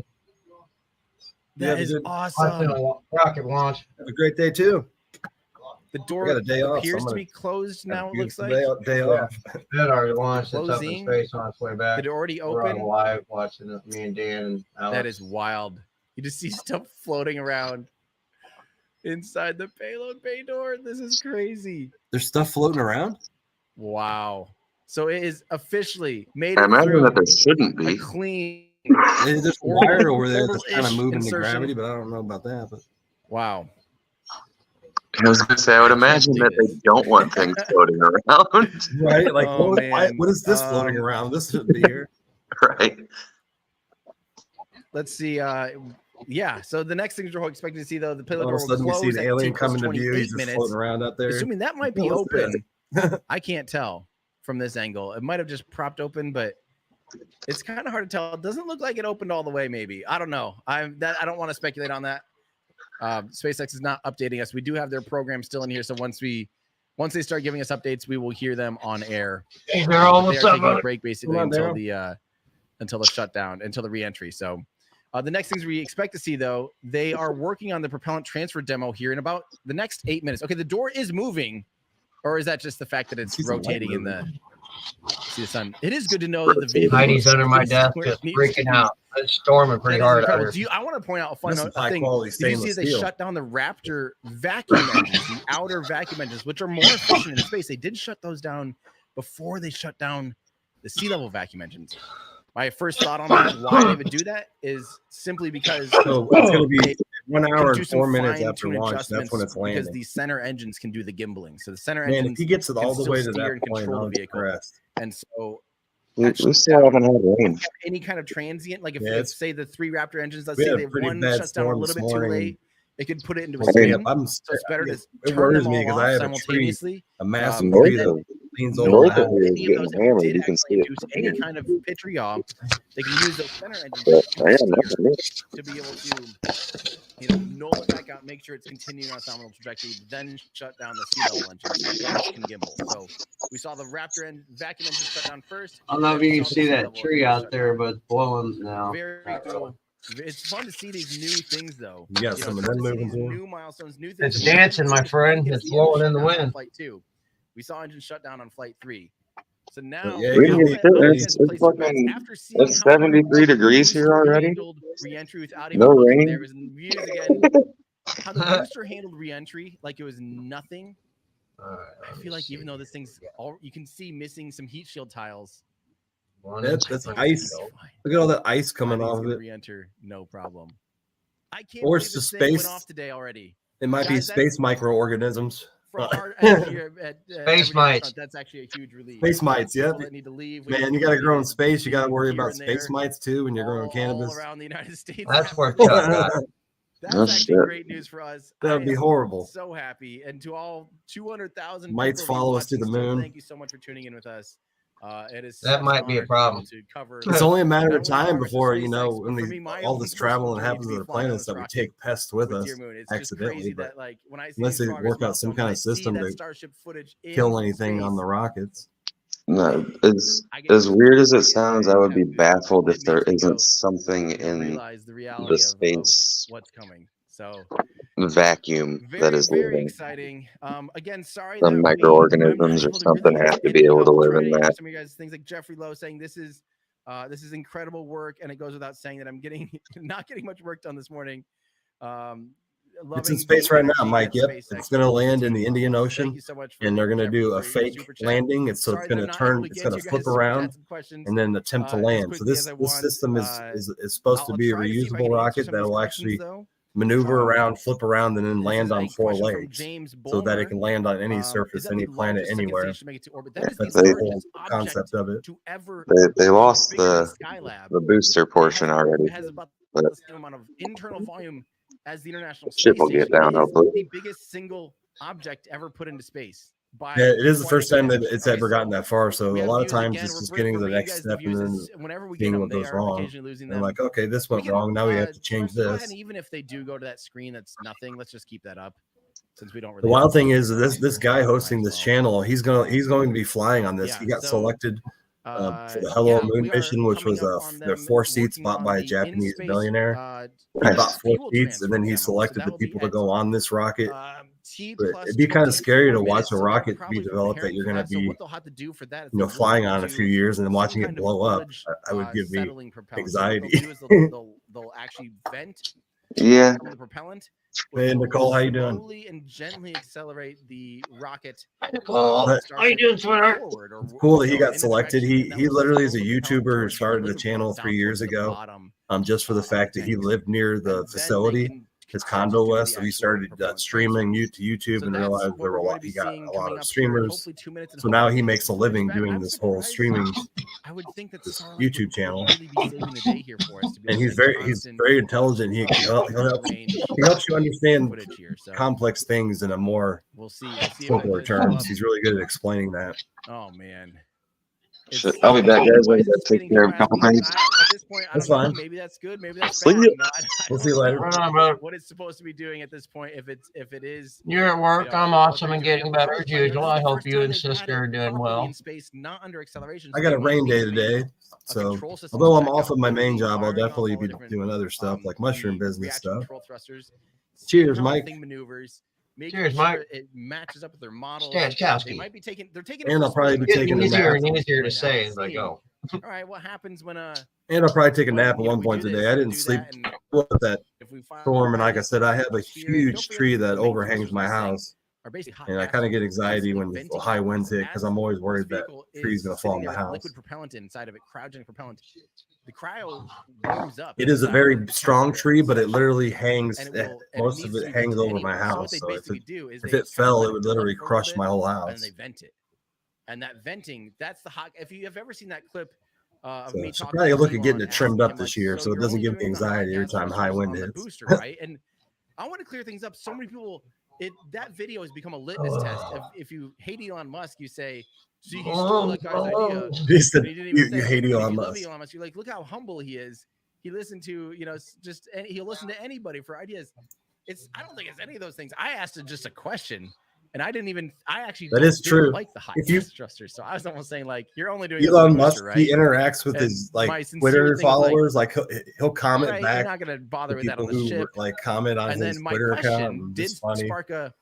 That is awesome. Rocket launch. Have a great day too. The I door got a day off, so appears I'm to gonna be closed have a now. It looks beautiful like. day off. It already launched. It's up in Closing. space on its way back. Did it already We're on open? live watching it. Me and Dan and Alex. That is wild. You just see stuff floating around inside the payload bay door. This is crazy. There's stuff floating around. Wow. So it is officially made I it imagine through that there shouldn't a be. clean. There's a wire over there that's Orbital-ish kind of moving the insertion. gravity, but I don't know about that. But Wow. I was gonna say, I would imagine that they don't want things floating around. right, like Oh, man. what is this floating around? This shouldn't be here. Right. Let's see. Yeah. So the next things we're expecting to see, though, the payload All door of a will sudden, we see close an at alien T coming to view. 28 He's just minutes. floating around out there. Assuming that might be What's open. that? I can't tell from this angle. It might have just propped open, but it's kind of hard to tell. It doesn't look like it opened all the way. Maybe, I don't know. I don't want to speculate on that. SpaceX is not updating us. We do have their program still in here, so once they start giving us updates, we will hear them on air. Hey, they're almost they are taking up. a break basically Come on, until the shutdown, until the reentry. So the next things we expect to see, though, they are working on the propellant transfer demo here in about the next 8 minutes. Okay, the door is moving, or is that just the fact that it's rotating in the? See the sun. It is good to know that the vehicle. Heidi's under my desk, just freaking out. It's storming pretty hard out here. I want to point out a fun This is high thing. quality Did you see stainless they steel. shut down the Raptor vacuum engines, the outer vacuum engines, which are more efficient in space? They did shut those down before they shut down the sea level vacuum engines. My first thought on that, why they would do that, is simply because So it's going to be 1 hour do and some 4 minutes after fine-tune launch. That's when adjustments it's landing. because the center engines can do the gimbaling. So the center Man, engines if he gets it all can the way to still steer that and point, control I'm the vehicle. impressed. And so We still haven't had rain. any kind of transient, like if, Yeah, if say the 3 Raptor engines, let's we say had a they pretty one bad shuts down a storm little this bit too morning. late, it could put it into a I mean, spin. I'm So it's better to it turn worries them me all because off I have a tree, simultaneously. a massive Um, tree north that of leans over. north now. of here is Any of those getting hammered. did You can actually see it induce from any here. kind of vitriol, they can use those center engines But yeah, nothing is. to be able to, null it back out, make sure it's continuing on its nominal trajectory, then shut down the sea level engines, which can gimbal. So we saw the Raptor and vacuum engine shut down first. I don't know if you can see that Sea-level tree engines out shut there, down. but it's blowing now. Very cool. It's fun to see these new things, though. You got some of fun them to see moving these too. new milestones, new things. It's dancing, my friend. We It's see engine blowing in the shut down on wind. Flight 2. We saw engine shut down on Flight 3. So now, Yeah, We you can can still, see- it's fucking, after seeing it's how 73 degrees here already. handled re-entry without even No looking, rain. there was views again. How the booster handled re-entry like it was nothing. I feel like even though this thing's all, you can see missing some heat shield tiles. That's ice. Look at all that ice coming off of it. Re-enter, no problem. I can't Or believe it's this the thing went space- off today already. It might be Guys, space microorganisms. For our end here at Space Everyday mites. Restaurant, that's actually a huge relief. Space mites, People yep. that need to leave, we Man, have you got to grow in people space. You got to worry here about and space there, mites too when you're growing all cannabis. around the United States. That's where Chuck got it. That's actually great news for us. That would be horrible. So happy. And to all 200,000 might follow us to the moon. Thank you so much for tuning in with us. It is that might be a problem. To cover it's only a matter of time before, you know, when all this travel happens to the planets that we take pests with us accidentally. But unless they work out some kind of system to kill anything on the rockets. No, as weird as it sounds, I would be baffled if there isn't something in the space what's coming. So vacuum that is very living. Exciting. Again, sorry. Some microorganisms or something have to be able to live in that. Some of you guys, things like Jeffrey Lowe saying this is incredible work, and it goes without saying that I'm not getting much work done this morning. It's in space right now, Mike. Yep, it's going to land in the Indian Ocean, and they're going to do a fake landing. So it's going to turn, it's going to flip around, and then attempt to land. So this system is supposed to be a reusable rocket that will actually maneuver around, flip around, and then land on 4 legs, so that it can land on any surface, any planet, anywhere. That's the whole concept of it. They lost the booster portion already. It has about the same amount of internal volume as the International Space Ship will get down, hopefully. The biggest single object ever put into space. Yeah, it is the first time that it's ever gotten that far. So a lot of times it's just getting to the next step and then seeing what goes wrong. And like, okay, this went wrong. Now we have to change this. And even if they do go to that screen, that's nothing. Let's just keep that up, since we don't really. The wild thing is this guy hosting this channel, he's going to be flying on this. He got selected for the Hello Moon mission, which was the 4 seats bought by a Japanese millionaire. He bought 4 seats, and then he selected the people to go on this rocket. But it'd be kind of scary to watch a rocket be developed that you're going to be, flying on in a few years and then watching it blow up. I would give me anxiety. They'll actually vent. Yeah. The propellant. Hey, Nicole, how you doing? Slowly and gently accelerate the rocket. Nicole, how you doing, sweetheart? It's cool that he got selected. He literally is a YouTuber who started the channel 3 years ago, just for the fact that he lived near the facility. His condo was, so he started streaming to YouTube and realized there were he got a lot of streamers. So now he makes a living doing this whole streaming, this YouTube channel. And he's very intelligent. He helps you understand complex things in a more simpler terms. He's really good at explaining that. Oh man. I'll be back, guys. I gotta take care of a couple things. At this point, that's fine. Maybe that's good. Maybe that's bad. We'll see you later. What it's supposed to be doing at this point, if it is. You're at work. I'm awesome and getting better as usual. I hope you and sister are doing well. In space, not under acceleration. I got a rain day today, so although I'm off of my main job, I'll definitely be doing other stuff like mushroom business stuff. Cheers, Mike. Cheers, Mike. It matches up with their model. They might be taking. They're taking. And I'll probably be taking easier and easier to say as I go. All right, what happens when And I'll probably take a nap at one point today. I didn't sleep with that storm, and like I said, I have a huge tree that overhangs my house, and I kind of get anxiety when the high winds hit because I'm always worried that tree's gonna fall on the house. Liquid propellant inside of it, cryogenic propellant. The cryo warms up. It is a very strong tree, but it literally hangs. Most of it hangs over my house. So if it fell, it would literally crush my whole house. And they vent it. And that venting, that's the hot. If you have ever seen that clip of me talking, probably look at getting it trimmed up this year, so it doesn't give me anxiety every time high wind hits. Booster, right? And I want to clear things up. So many people, that video has become a litmus test. If you hate Elon Musk, you say, "See, he stole that guy's idea." You hate Elon Musk. You're like, look how humble he is. He listened to, he'll listen to anybody for ideas. I don't think it's any of those things. I asked just a question. And I actually that is true. Like the high thrusters, so I was almost saying like you're only doing Elon Musk. Right? He interacts with his Twitter followers. He'll comment back. You're not gonna bother with that on the ship. Comment on his Twitter account. Did spark a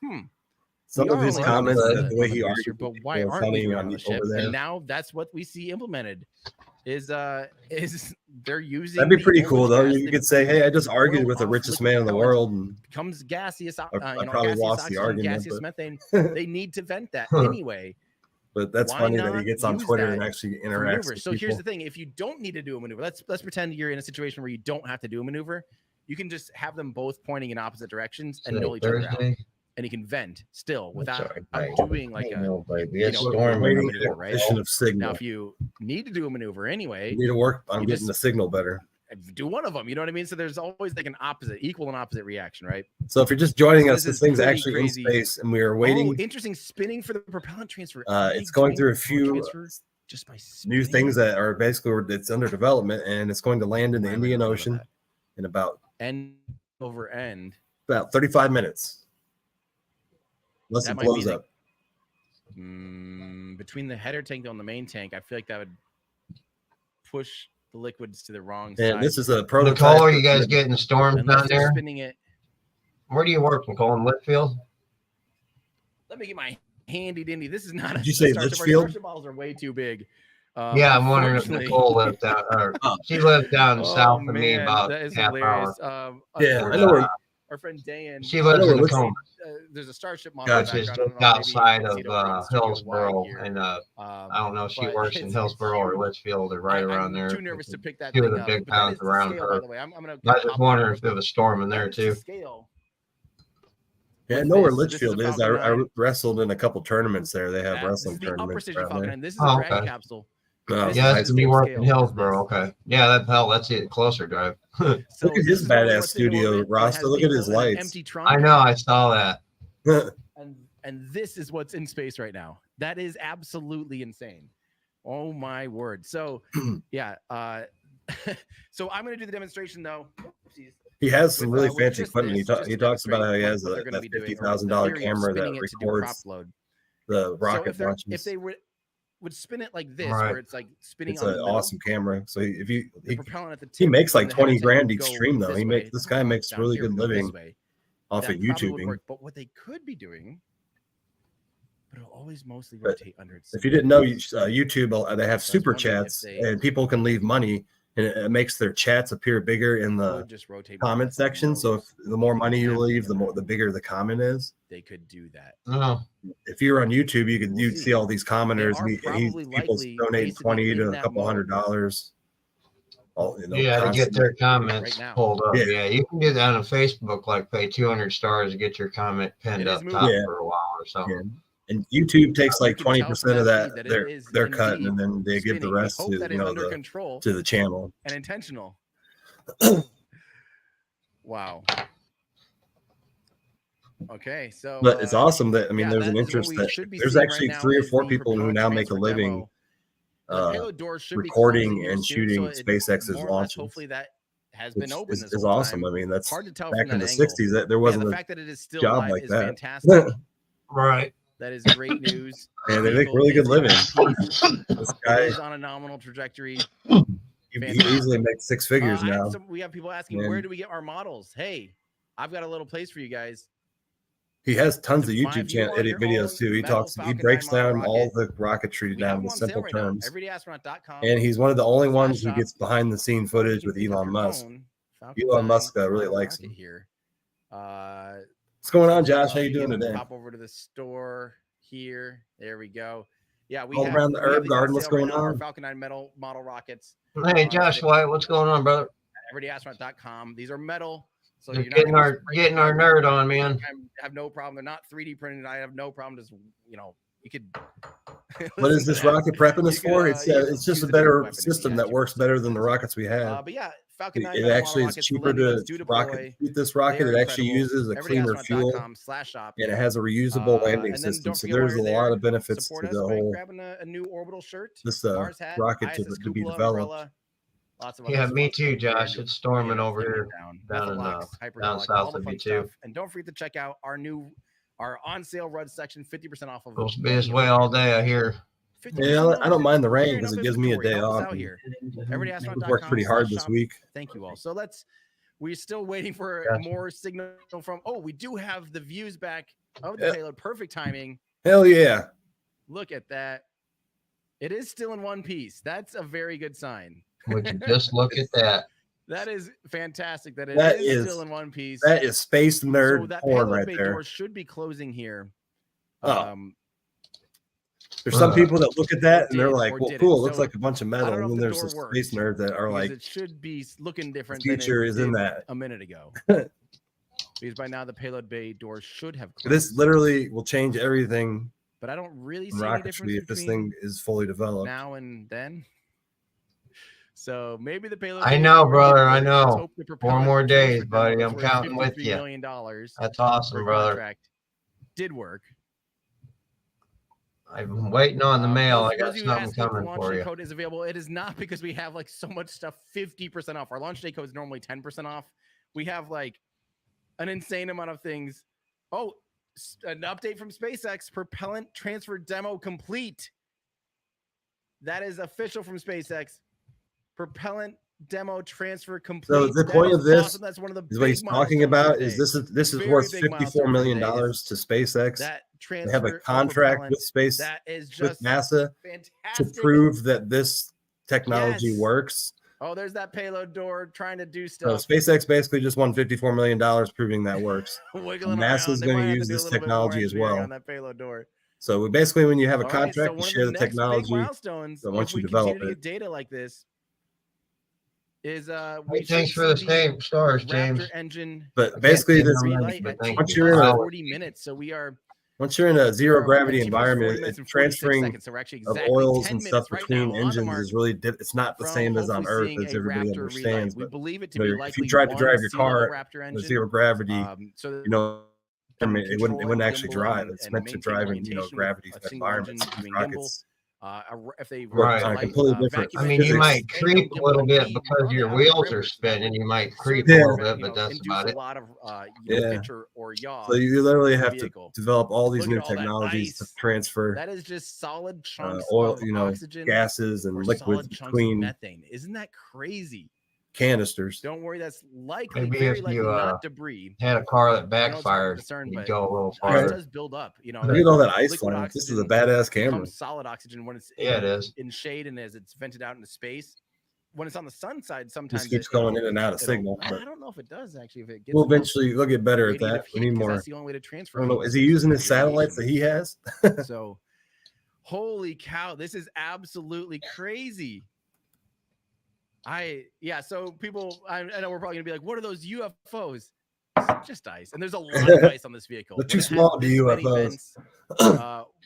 Some of his comments, the way he argued, but why aren't we on the ship? And now that's what we see implemented. Is they're using. That'd be pretty cool though. You could say, "Hey, I just argued with the richest man in the world," and becomes gaseous. I probably lost the argument. Gaseous methane. They need to vent that anyway. But that's funny that he gets on Twitter and actually interacts with So here's the thing: if you don't need to do a maneuver, let's pretend you're in a situation where you don't have to do a maneuver. You can just have them both pointing in opposite directions and know each other out. And you can vent still without doing like a storm maneuver, right? Of signal. Now, if you need to do a maneuver anyway, you need to work on getting the signal better. do one of them. You know what I mean? So there's always like an equal and opposite reaction, right? So if you're just joining us, this thing's pretty actually crazy. in space, and we are waiting. Oh, interesting spinning for the propellant transfer. It's going through a few just by new things that are basically it's under development, and it's going to land in the Indian Ocean in about end over end. About 35 minutes. Unless it blows up. Between the header tank and the main tank, I feel like that would push the liquids to the wrong side. And this is a prototype. Nicole, are you guys getting storms down there? Spinning it. Where do you work, Nicole? In Litchfield? Let me get my handy dandy. This is not a. Did you say Litchfield? Starship models are way too big. Yeah, I'm wondering if Nicole lived down, or she lived down south of me about half hour. Yeah, I know where. Our friend Dan. She lives in Tacoma. There's a Starship model. Just outside of Hillsboro, and I don't know if she works in Hillsboro or Litchfield or right around there. Too nervous to pick that. Two of the big towns around her. I just wondering if there was a storm in there too. Yeah, I know where Litchfield is. I wrestled in a couple tournaments there. They have wrestling tournaments. This is a drag capsule. Yeah, that's me working in Hillsboro. Okay. Yeah, that's it. Closer drive. Look at his badass studio, Ross. Look at his lights. I know. I saw that. and this is what's in space right now. That is absolutely insane. Oh my word. So yeah. So I'm going to do the demonstration though. He has some really fancy equipment. He talks about how he has a $50,000 camera that records the rocket launches. If they would spin it like this, where it's like spinning. It's an awesome camera. So he makes like 20 grand each stream though. This guy makes really good living off of YouTubing. But what they could be doing, but it'll always mostly rotate under its. If you didn't know, YouTube they have super chats and people can leave money. And it makes their chats appear bigger in the comment section. So if the more money you leave, the bigger the comment is. They could do that. Oh. If you're on YouTube, you'd see all these commenters. People donate $20 to a couple $100. To get their comments pulled up. Yeah, you can do that on Facebook. Like pay 200 stars to get your comment pinned up top for a while or something. Yeah. And YouTube takes like 20% of that their cut, and then they give the rest to to the channel. And intentional. Wow. Okay, so but it's awesome that there's an interest that there's actually 3 or 4 people who now make a living recording and shooting SpaceX's launches. Hopefully that has been open. It's awesome. I mean, that's hard to tell back in the 60s that there wasn't a job like that. Fantastic. Right. That is great news. Yeah, they make really good living. This guy is on a nominal trajectory. He easily makes 6 figures now. We have people asking, where do we get our models? Hey, I've got a little place for you guys. He has tons of YouTube edit videos too. He breaks down all the rocketry down to simple terms. And he's one of the only ones who gets behind the scene footage with Elon Musk. Elon Musk really likes him. What's going on, Josh? How you doing today? Hop over to the store here. There we go. Yeah, we all around the herb garden. What's going on? Falcon 9 metal model rockets. Hey, Josh White, what's going on, brother? everydayastronaut.com. These are metal. So you're getting our nerd on, man. I have no problem. They're not 3D printed. I have no problem. Just you could. What is this rocket prepping us for? It's just a better system that works better than the rockets we have. But yeah, Falcon 9 it actually is cheaper to shoot this rocket. It actually uses a cleaner fuel, and it has a reusable landing system. So there's a lot of benefits to the whole. Grabbing a new orbital shirt. This rocket to be developed. Yeah, me too, Josh. It's storming over here down south of me too. And don't forget to check out our on sale RUD section, 50% off of. Supposed to be this way all day, I hear. Yeah, I don't mind the rain because it gives me a day off. Worked pretty hard this week. Thank you all. So we're still waiting for more signal from. Oh, we do have the views back of the payload. Perfect timing. Hell yeah! Look at that. It is still in one piece. That's a very good sign. Would you just look at that? That is fantastic. That is still in one piece. That is space nerd so that porn right bay there. Door should be closing here. There's some people that look at that and they're like, "Well, cool. It looks like a bunch of metal." And then there's the space nerds that are like, "It should be looking different." The future is in that. A minute ago. Because by now the payload bay door should have closed. This literally will change everything. But I don't really see any difference if this thing is fully developed now and then. So maybe the payload. I know, brother. I know. 4 more days, buddy. I'm counting with you. $53 million. That's awesome, brother. Contract did work. I'm waiting on the mail. I got something coming for you. The code is available. It is not because we have like so much stuff 50% off. Our launch day code is normally 10% off. We have like an insane amount of things. Oh, an update from SpaceX. Propellant transfer demo complete. That is official from SpaceX. Propellant demo transfer complete. So the point of this awesome. That's one of the is what he's talking about is this is worth $54 million to SpaceX. That they have a contract with space with NASA to prove that this technology works. Oh, there's that payload door trying to do stuff. So SpaceX basically just won $54 million proving that works. NASA's going to use this technology as well. On that payload door. So basically, when you have a contract, you share the technology. So once you develop it, data like this is thanks for the same stars, James. Engine, but basically, this once you're in 40 minutes, so we are. Once you're in a zero gravity environment, transferring of oils and stuff between engines is really it's not the same as on Earth, as everybody understands. We believe it to be likely if you tried to drive your car with zero gravity, it wouldn't actually drive. It's meant to drive in gravity environments. Rockets. If they completely different. I mean, you might creep a little bit because your wheels are spinning. You might creep a little bit, but that's about it. So you literally have to develop all these new technologies to transfer. That is just solid chunks oil, oxygen, gases and liquids between methane. Isn't that crazy? Canisters. Don't worry, that's likely maybe very if likely you not debris. Had a car that backfired, you go a little farther. It does build up, Look at all that ice flying. This is a badass camera. Solid oxygen when it's it is in shade and as it's vented out into space. When it's on the sun side, sometimes it keeps going in and out of signal. I don't know if it does actually. If it gets we'll eventually get better at that. We need more. That's the only way to transfer. I don't know. Is he using his satellites that he has? So, holy cow! This is absolutely crazy. So people, I know we're probably gonna be like, what are those UFOs? It's just ice, and there's a lot of ice on this vehicle. They're too small to UFOs.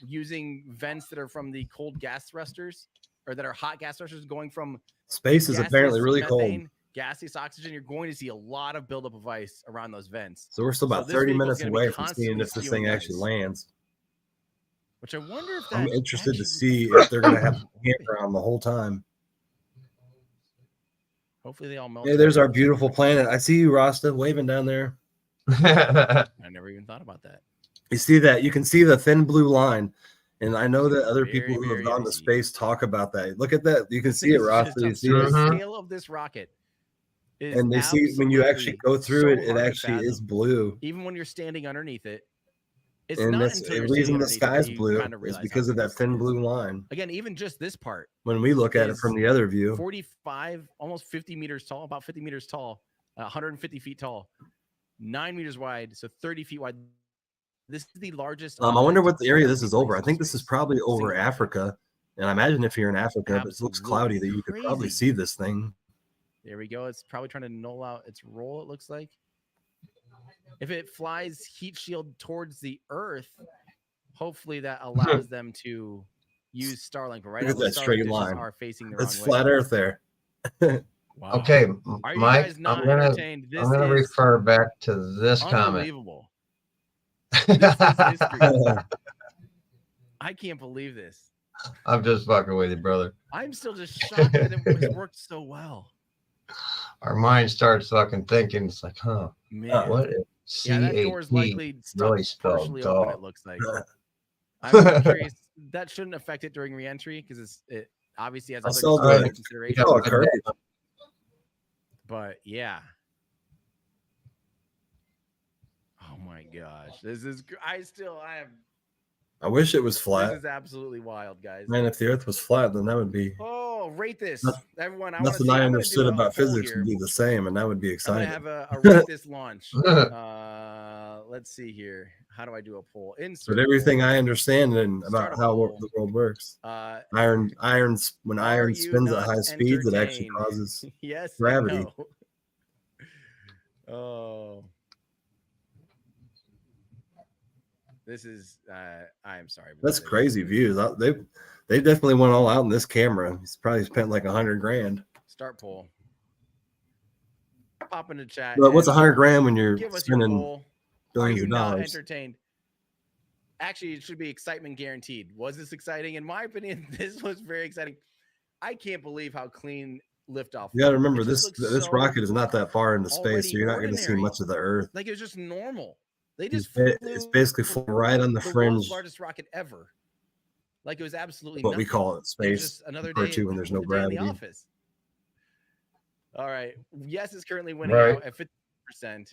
Using vents that are from the cold gas thrusters, or that are hot gas thrusters going from space is apparently really cold. Gaseous oxygen. You're going to see a lot of buildup of ice around those vents. So we're still about 30 minutes away from seeing if this thing actually lands. Which I wonder if I'm interested to see if they're gonna have a camera on the whole time. Hopefully they all melt. Hey, there's our beautiful planet. I see you, Rasta, waving down there. I never even thought about that. You see that? You can see the thin blue line. And I know that other people who have gone to space talk about that. Look at that. You can see it, Rasta. You see the scale of this rocket. And they see when you actually go through it, it actually is blue. Even when you're standing underneath it. And the reason the sky's blue is because of that thin blue line. Again, even just this part. When we look at it from the other view, 45, almost 50 meters tall, about 50 meters tall, 150 feet tall, 9 meters wide, so 30 feet wide. This is the largest. I wonder what the area this is over. I think this is probably over Africa. And I imagine if you're in Africa, but it looks cloudy, that you could probably see this thing. There we go. It's probably trying to null out its roll, it looks like. If it flies heat shield towards the Earth, hopefully that allows them to use Starlink. But right now, that straight line are facing the wrong way. It's flat Earth there. Wow. Okay, Mike, I'm gonna refer back to this comment. Unbelievable. This is history. I can't believe this. I'm just fucking with you, brother. I'm still just shocked that it worked so well. Our mind starts fucking thinking. It's like, man, what if that door is likely really partially open, it looks like. I'm curious. That shouldn't affect it during reentry because it obviously has other considerations. But yeah. Oh my gosh, this is. I wish it was flat. This is absolutely wild, guys. Man, if the Earth was flat, then that would be. Oh, rate this, everyone! Nothing I understood about physics would be the same, and that would be exciting. I'm gonna have a rate this launch. Let's see here. How do I do a poll? But everything I understand and about how the world works. When iron spins at high speeds, it actually causes gravity. Oh. This is I am sorry. That's crazy views. They definitely went all out in this camera. He's probably spent like $100,000. Start poll. Pop into chat. But what's 100 grand when you're give us spending your poll. billions Are you of not dollars? entertained? Actually, it should be excitement guaranteed. Was this exciting? In my opinion, this was very exciting. I can't believe how clean liftoff. You got to remember this rocket is not that far into space, so you're not going to see ordinary. much of the Earth. Like it was just normal. They just it's basically right on the fringe. World's largest rocket ever. Like it was absolutely what nothing. we call it space. Another day to when there's no gravity. In the office. All right. Yes is currently winning out at 50%.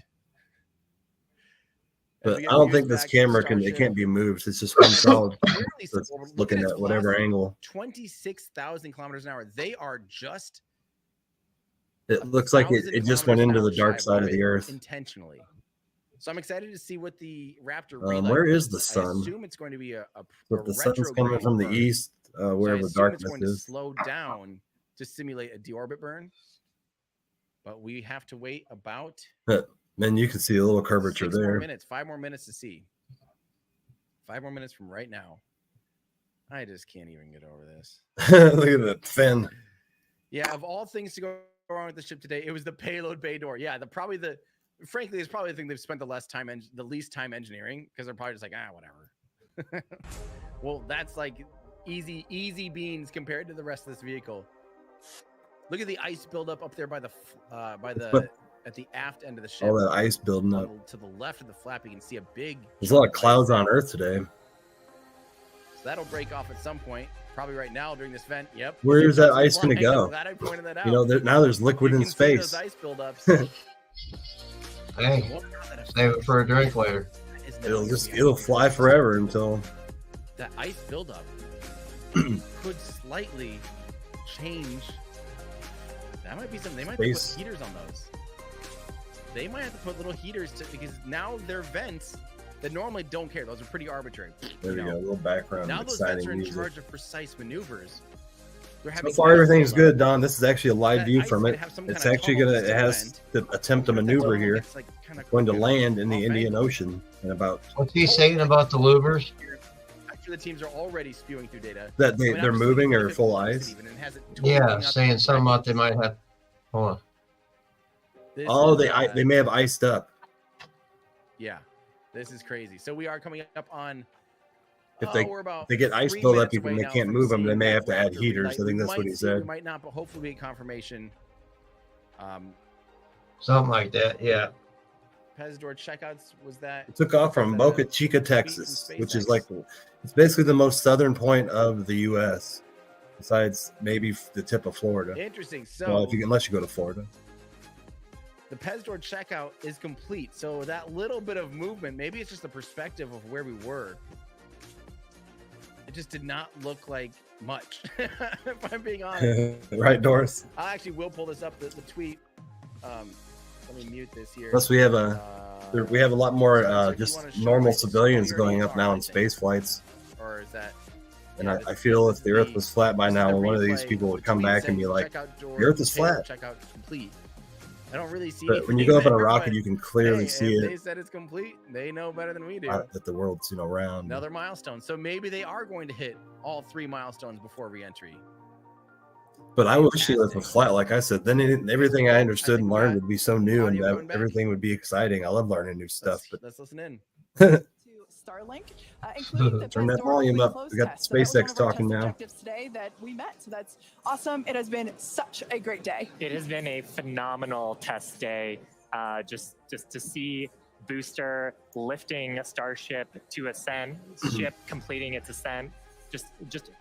But I don't think this camera can't be moved. It's just one solid. Looking at whatever angle. 26,000 kilometers an hour. They are just. It looks like it just went into the dark side of the Earth intentionally. So I'm excited to see what the Raptor. Where is the sun? I assume it's going to be But the sun's coming from the east, wherever darkness is. To slow down to simulate a deorbit burn. But we have to wait about. Then you can see a little curvature there. 5 more minutes to see. 5 more minutes from right now. I just can't even get over this. Look at that fin. Yeah, of all things to go wrong with the ship today, it was the payload bay door. Yeah, frankly, it's probably the thing they've spent the least time engineering, because they're probably just like, whatever. Well, that's like easy beans compared to the rest of this vehicle. Look at the ice buildup up there by the at the aft end of the ship. All that ice building up. To the left of the flap, you can see a big. There's a lot of clouds on Earth today. So that'll break off at some point, probably right now during this vent. Yep. Where is that ice going to go? Glad I pointed that out. You know, now there's liquid in space. Those ice buildups. Hey, save it for a drink later. It'll fly forever until that ice buildup could slightly change. That might be something. They might have to put heaters on those. They might have to put little heaters because now they're vents that normally don't care. Those are pretty arbitrary. There we go. A little background. Now those vents are in charge of precise maneuvers. So far, everything's good, Don. This is actually a live view from it. It's actually it has to attempt a maneuver here. Going to land in the Indian Ocean in about. What's he saying about the louvers? Actually, the teams are already spewing through data. That they're moving or full ice. Yeah, saying something about they might have. Hold on. Oh, they may have iced up. Yeah, this is crazy. So we are coming up on. If they get ice buildup and they can't move them, they may have to add heaters. I think that's what he said. We might not, but hopefully get confirmation. Something like that, yeah. Pezdor checkouts was that? It took off from Boca Chica, Texas, which is it's basically the most southern point of the U.S. besides maybe the tip of Florida. Interesting. So, unless you go to Florida. The Pezdor checkout is complete. So that little bit of movement, maybe it's just the perspective of where we were. It just did not look like much, if I'm being honest. Right, Doris? I actually will pull this up, the tweet. Let me mute this here. Plus, we have a lot more just normal civilians going up now in space flights. Or is that? And I feel if the Earth was flat by now, one of these people would come back and be like, "The Earth is flat." Checkout complete. I don't really see. But when you go up in a rocket, you can clearly see it. They said it's complete. They know better than we do. That the world's round. Another milestone. So maybe they are going to hit all 3 milestones before re-entry. But I wish the Earth was flat. Like I said, then everything I understood and learned would be so new, and everything would be exciting. I love learning new stuff. Let's listen in. Starlink, including the turn that volume up. We got SpaceX talking now. Today that we met, so that's awesome. It has been such a great day. It has been a phenomenal test day. Just to see booster lifting Starship to ascent, ship completing its ascent. Just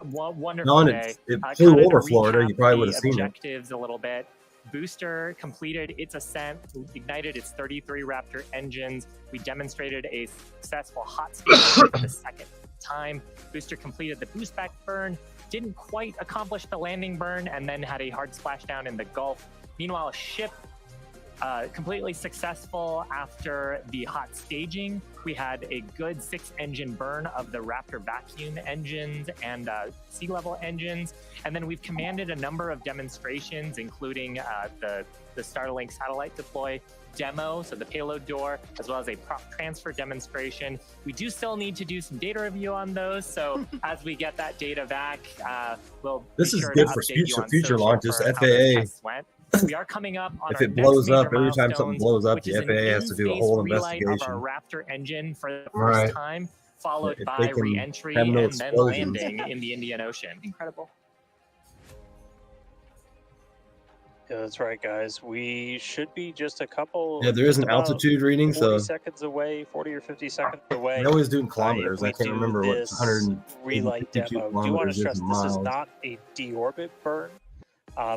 a wonderful day. It flew over Florida. You probably would have seen objectives a little bit. Booster completed its ascent, ignited its 33 Raptor engines. We demonstrated a successful hot speed for the second time. Booster completed the boost back burn, didn't quite accomplish the landing burn, and then had a hard splashdown in the Gulf. Meanwhile, ship completely successful after the hot staging. We had a good 6-engine burn of the Raptor vacuum engines and sea level engines. And then we've commanded a number of demonstrations, including the Starlink satellite deploy demo, so the payload door, as well as a prop transfer demonstration. We do still need to do some data review on those. So as we get that data back, we'll this is good for future launches. FAA. We are coming up on if it blows up, every time something blows up, the FAA has to do a whole investigation. Of our Raptor engine for the first time, followed by re-entry and then landing in the Indian Ocean. Incredible. Yeah, that's right, guys. We should be just a couple. Yeah, there is an altitude reading, 40 seconds away, 40 or 50 seconds away. They always do in kilometers. I can't remember what 152 relight demo. Do you want to stress miles. This is not a deorbit burn.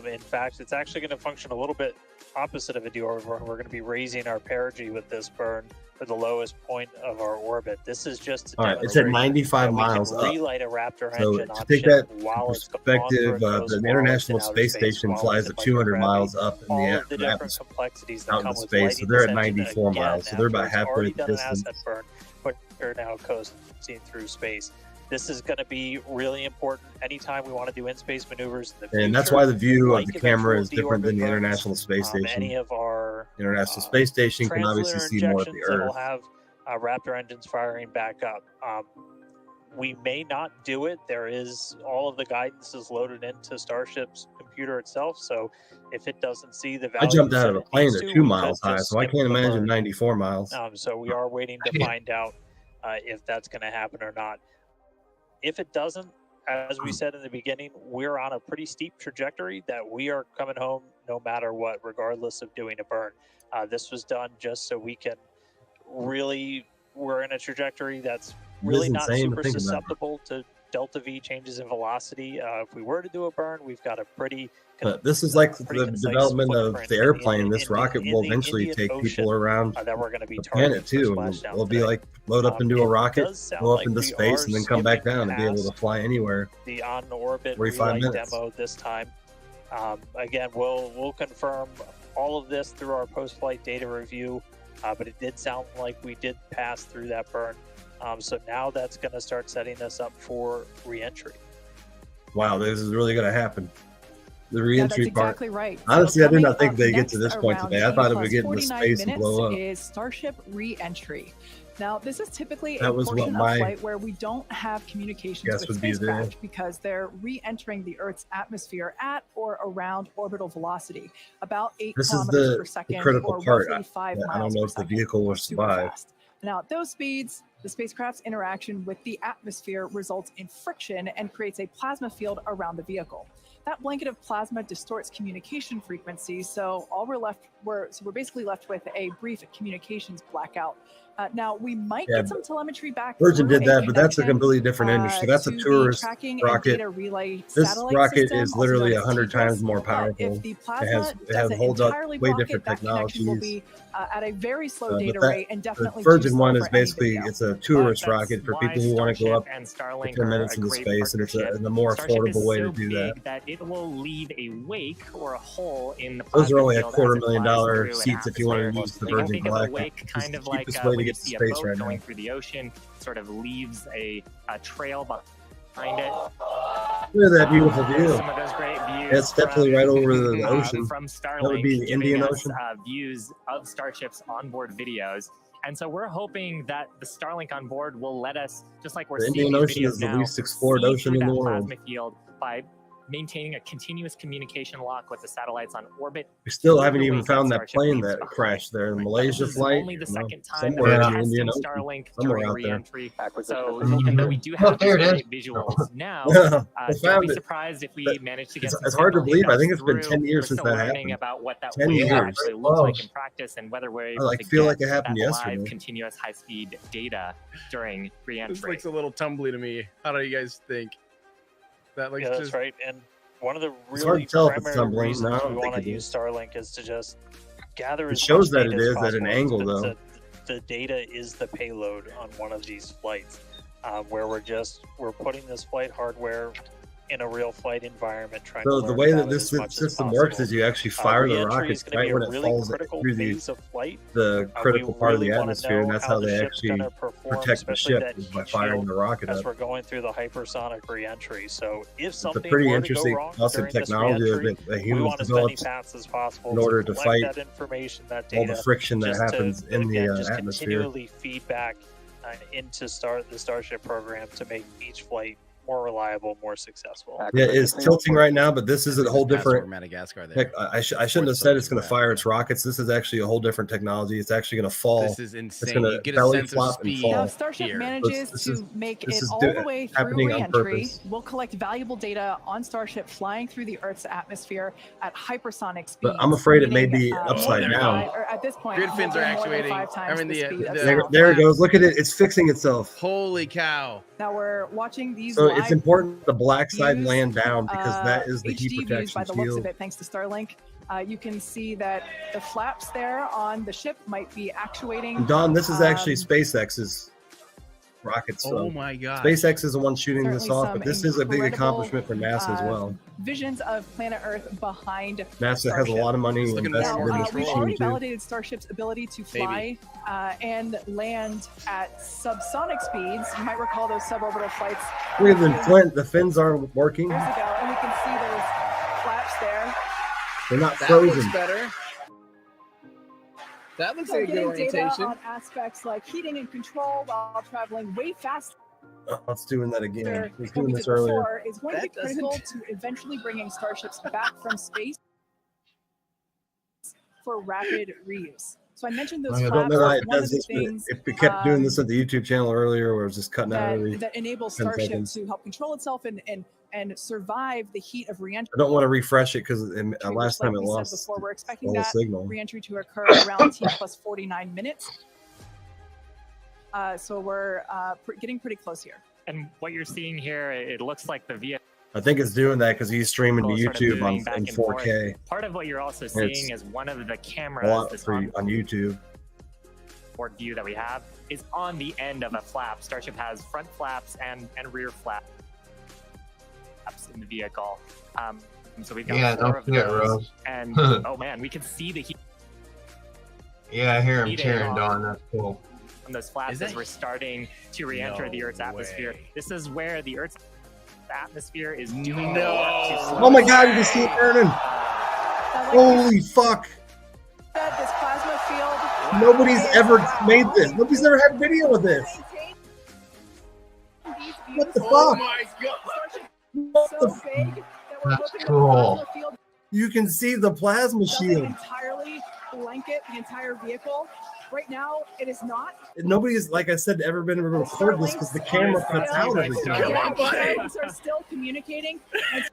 In fact, it's actually going to function a little bit opposite of a deorbit burn. We're going to be raising our perigee with this burn for the lowest point of our orbit. This is just all right. It's at 95 miles up. Relight a Raptor so engine to take that perspective, the International Space Station flies at 200 miles up in the different complexities that out come in space. So they're at 94 miles. So they're about halfway the distance. Burn, but they're now coasting through space. This is going to be really important anytime we want to do in-space maneuvers in the future. And that's why the view of the camera is different than the International Space Station. Any of our International Space Station can obviously see more of the Earth. Will have Raptor engines firing back up. We may not do it. There is all of the guidance is loaded into Starship's computer itself. So if it doesn't see the value, I jumped out of a plane at 2 miles high, so I can't imagine 94 miles. So we are waiting to find out if that's going to happen or not. If it doesn't, as we said in the beginning, we're on a pretty steep trajectory that we are coming home no matter what, regardless of doing a burn. This was done just so we can really, we're in a trajectory that's really not super susceptible to delta V changes in velocity. If we were to do a burn, we've got a pretty... But this is like the development of the airplane. This rocket will eventually take people around that we're going to be the planet too. We'll be like load up into a rocket, go up into space, and then come back down and be able to fly anywhere. The on-orbit 45 minutes demo this time. Again, we'll confirm all of this through our post-flight data review, but it did sound like we did pass through that burn. So now that's going to start setting us up for re-entry. Wow, this is really going to happen. The re-entry that's part. Exactly right. Honestly, I did not think they get to this point today. I thought it would get into space and blow up. Is Starship re-entry. Now, this is typically that a was portion what of flight where we don't have communications with spacecraft because they're re-entering the Earth's atmosphere at or around orbital velocity, about 8 kilometers per second, the critical or part. roughly 5 miles I don't know if the vehicle will survive. Now, at those speeds, the spacecraft's interaction with the atmosphere results in friction and creates a plasma field around the vehicle. That blanket of plasma distorts communication frequencies, so we're basically left with a brief communications blackout. Now, we might get some telemetry back. Virgin did that, but that's a completely different industry. That's a tourist rocket. This rocket is literally 100 times more powerful. It holds up way different technologies. Will be at a very slow data rate and definitely the Virgin one is basically it's a tourist rocket for people who want to go up for 10 minutes into space, and it's a more affordable way to do that. It will leave a wake or a hole in the those are only $250,000 seats if you want to use the Virgin Galactic. It's the cheapest way to get to space right now. Going through the ocean sort of leaves a trail behind it. Look at that beautiful view. Some of those great views. It's definitely right over the ocean. From Starlink, that would be the Indian Ocean. Views of Starship's onboard videos. And so we're hoping that the Starlink on board will let us, just like we're seeing Indian Ocean is the least explored ocean in the world. Plasma field by maintaining a continuous communication lock with the satellites on orbit. We still haven't even found that plane that crashed there. The Malaysia flight. Only the second time somewhere that in the Indian Starlink somewhere during out there. re-entry. So even though we do have visuals now, don't be surprised if we manage to get it's hard to believe. I think it's been 10 years since that happened. About what that 10 years. actually looks like in practice and whether we're able to feel get like it happened that yesterday. live continuous high-speed data during re-entry. This looks a little tumbly to me. How do you guys think? That looks that's right. And one of the it's hard really to tell if it's primary tumbling. reasons No, we want to use Starlink is to just gather. It shows that it is at an angle, though. though. The data is the payload on one of these flights, where we're putting this flight hardware in a real flight environment. Trying so to the way that this system works is you actually fire the rockets right when it falls through the critical part of the atmosphere, and that's how they actually protect the ship, is by firing the rocket as up. we're going through the hypersonic reentry. So if something it's a pretty were interesting to go wrong awesome during technology this reentry, that we humans want as many developed paths as possible in order to fight that information, that all data, the friction that just happens in the just atmosphere. continually feedback into the Starship program to make each flight more reliable, more successful. Yeah, it's tilting right now, but this is a whole different. Madagascar there. Heck, I shouldn't have said it's going to fire its rockets. This is actually a whole different technology. It's actually going to fall. This is insane. It's going You to get a belly sense of flop and speed fall. Now, if Starship manages to make it all the way through happening on re-entry, purpose. we'll collect valuable data on Starship flying through the Earth's atmosphere at hypersonic speeds. But I'm afraid it may be meaning, upside down. Or at this point, Grid fins are actuating. I mean, There it goes. Look at it. It's fixing itself. Holy cow. Now we're watching these. So it's important the black side land down, because that is the HD heat views protection by the looks shield. of it, thanks to Starlink. You can see that the flaps there on the ship might be actuating. And Don, this is actually SpaceX's rockets. So oh my god. SpaceX is the one shooting this Certainly off, but this is a big accomplishment for NASA as well. Visions of planet Earth behind NASA has a lot of money invested in this we've machine already too. validated Starship's ability to fly and land at subsonic speeds. You might recall those suborbital flights. Look at the Flint. The fins aren't working. Years ago, and we can see those flaps there. They're not That frozen. looks better. That looks like a good Getting orientation. data on aspects like heating and control while traveling way faster. Let's doing that again. Let's than doing we this did earlier. before is going to be critical to eventually bringing starships back from space for rapid reuse. So I mentioned those I flaps. don't know how it One does of this. the things If we kept doing this at the YouTube channel earlier, where it was just cutting out every that enables 10 Starship seconds. to help control itself and survive the heat of reentry. I don't want to refresh it because last time it we said lost before, we're the expecting whole that signal. reentry to occur around T plus 49 minutes. So we're getting pretty close here. And what you're seeing here, it looks like the vehicle. I think it's doing that because he's streaming to sort of YouTube moving in back and forth. 4K. Part of what you're also It's seeing is one of the A cameras lot this for on YouTube. onboard view that we have is on the end of a flap. Starship has front flaps and rear flaps in the vehicle. So we've got four of those. And oh man, we can see the heat. Yeah, I hear him cheering, Don. That's cool. On those flaps as we're starting to re-enter the Earth's atmosphere. This is where the Earth's atmosphere is doing the work to slow Oh my god, you can see it burning. Holy fuck. This plasma field. Nobody's ever made this. Nobody's ever had video of this. What the Oh fuck? my god. What the So big that we're That's hoping cool. the plasma field You can see the plasma doesn't shield. entirely blanket the entire vehicle. Right now, it is not. Nobody's, like I said, ever been able to record this because the camera cuts out every Come on, time. buddy. Starlings are still communicating. And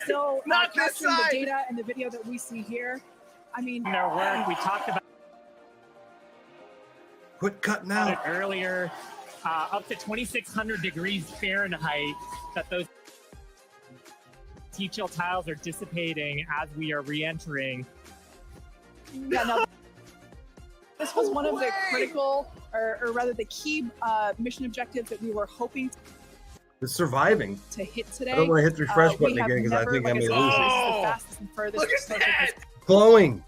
still Not this capturing side. the data and the video that we see here. I mean, in their work. We talked about Quit cutting it out. earlier. Up to 2,600 degrees Fahrenheit that those heat chill tiles are dissipating as we are re-entering. yeah, no. This was one of the critical, or rather the key mission objectives that we were hoping It's surviving. to hit today. I don't want to hit the refresh button We have again because I never, think I like may said, lose this it. is the fastest and furthest Look at Starship has Glowing.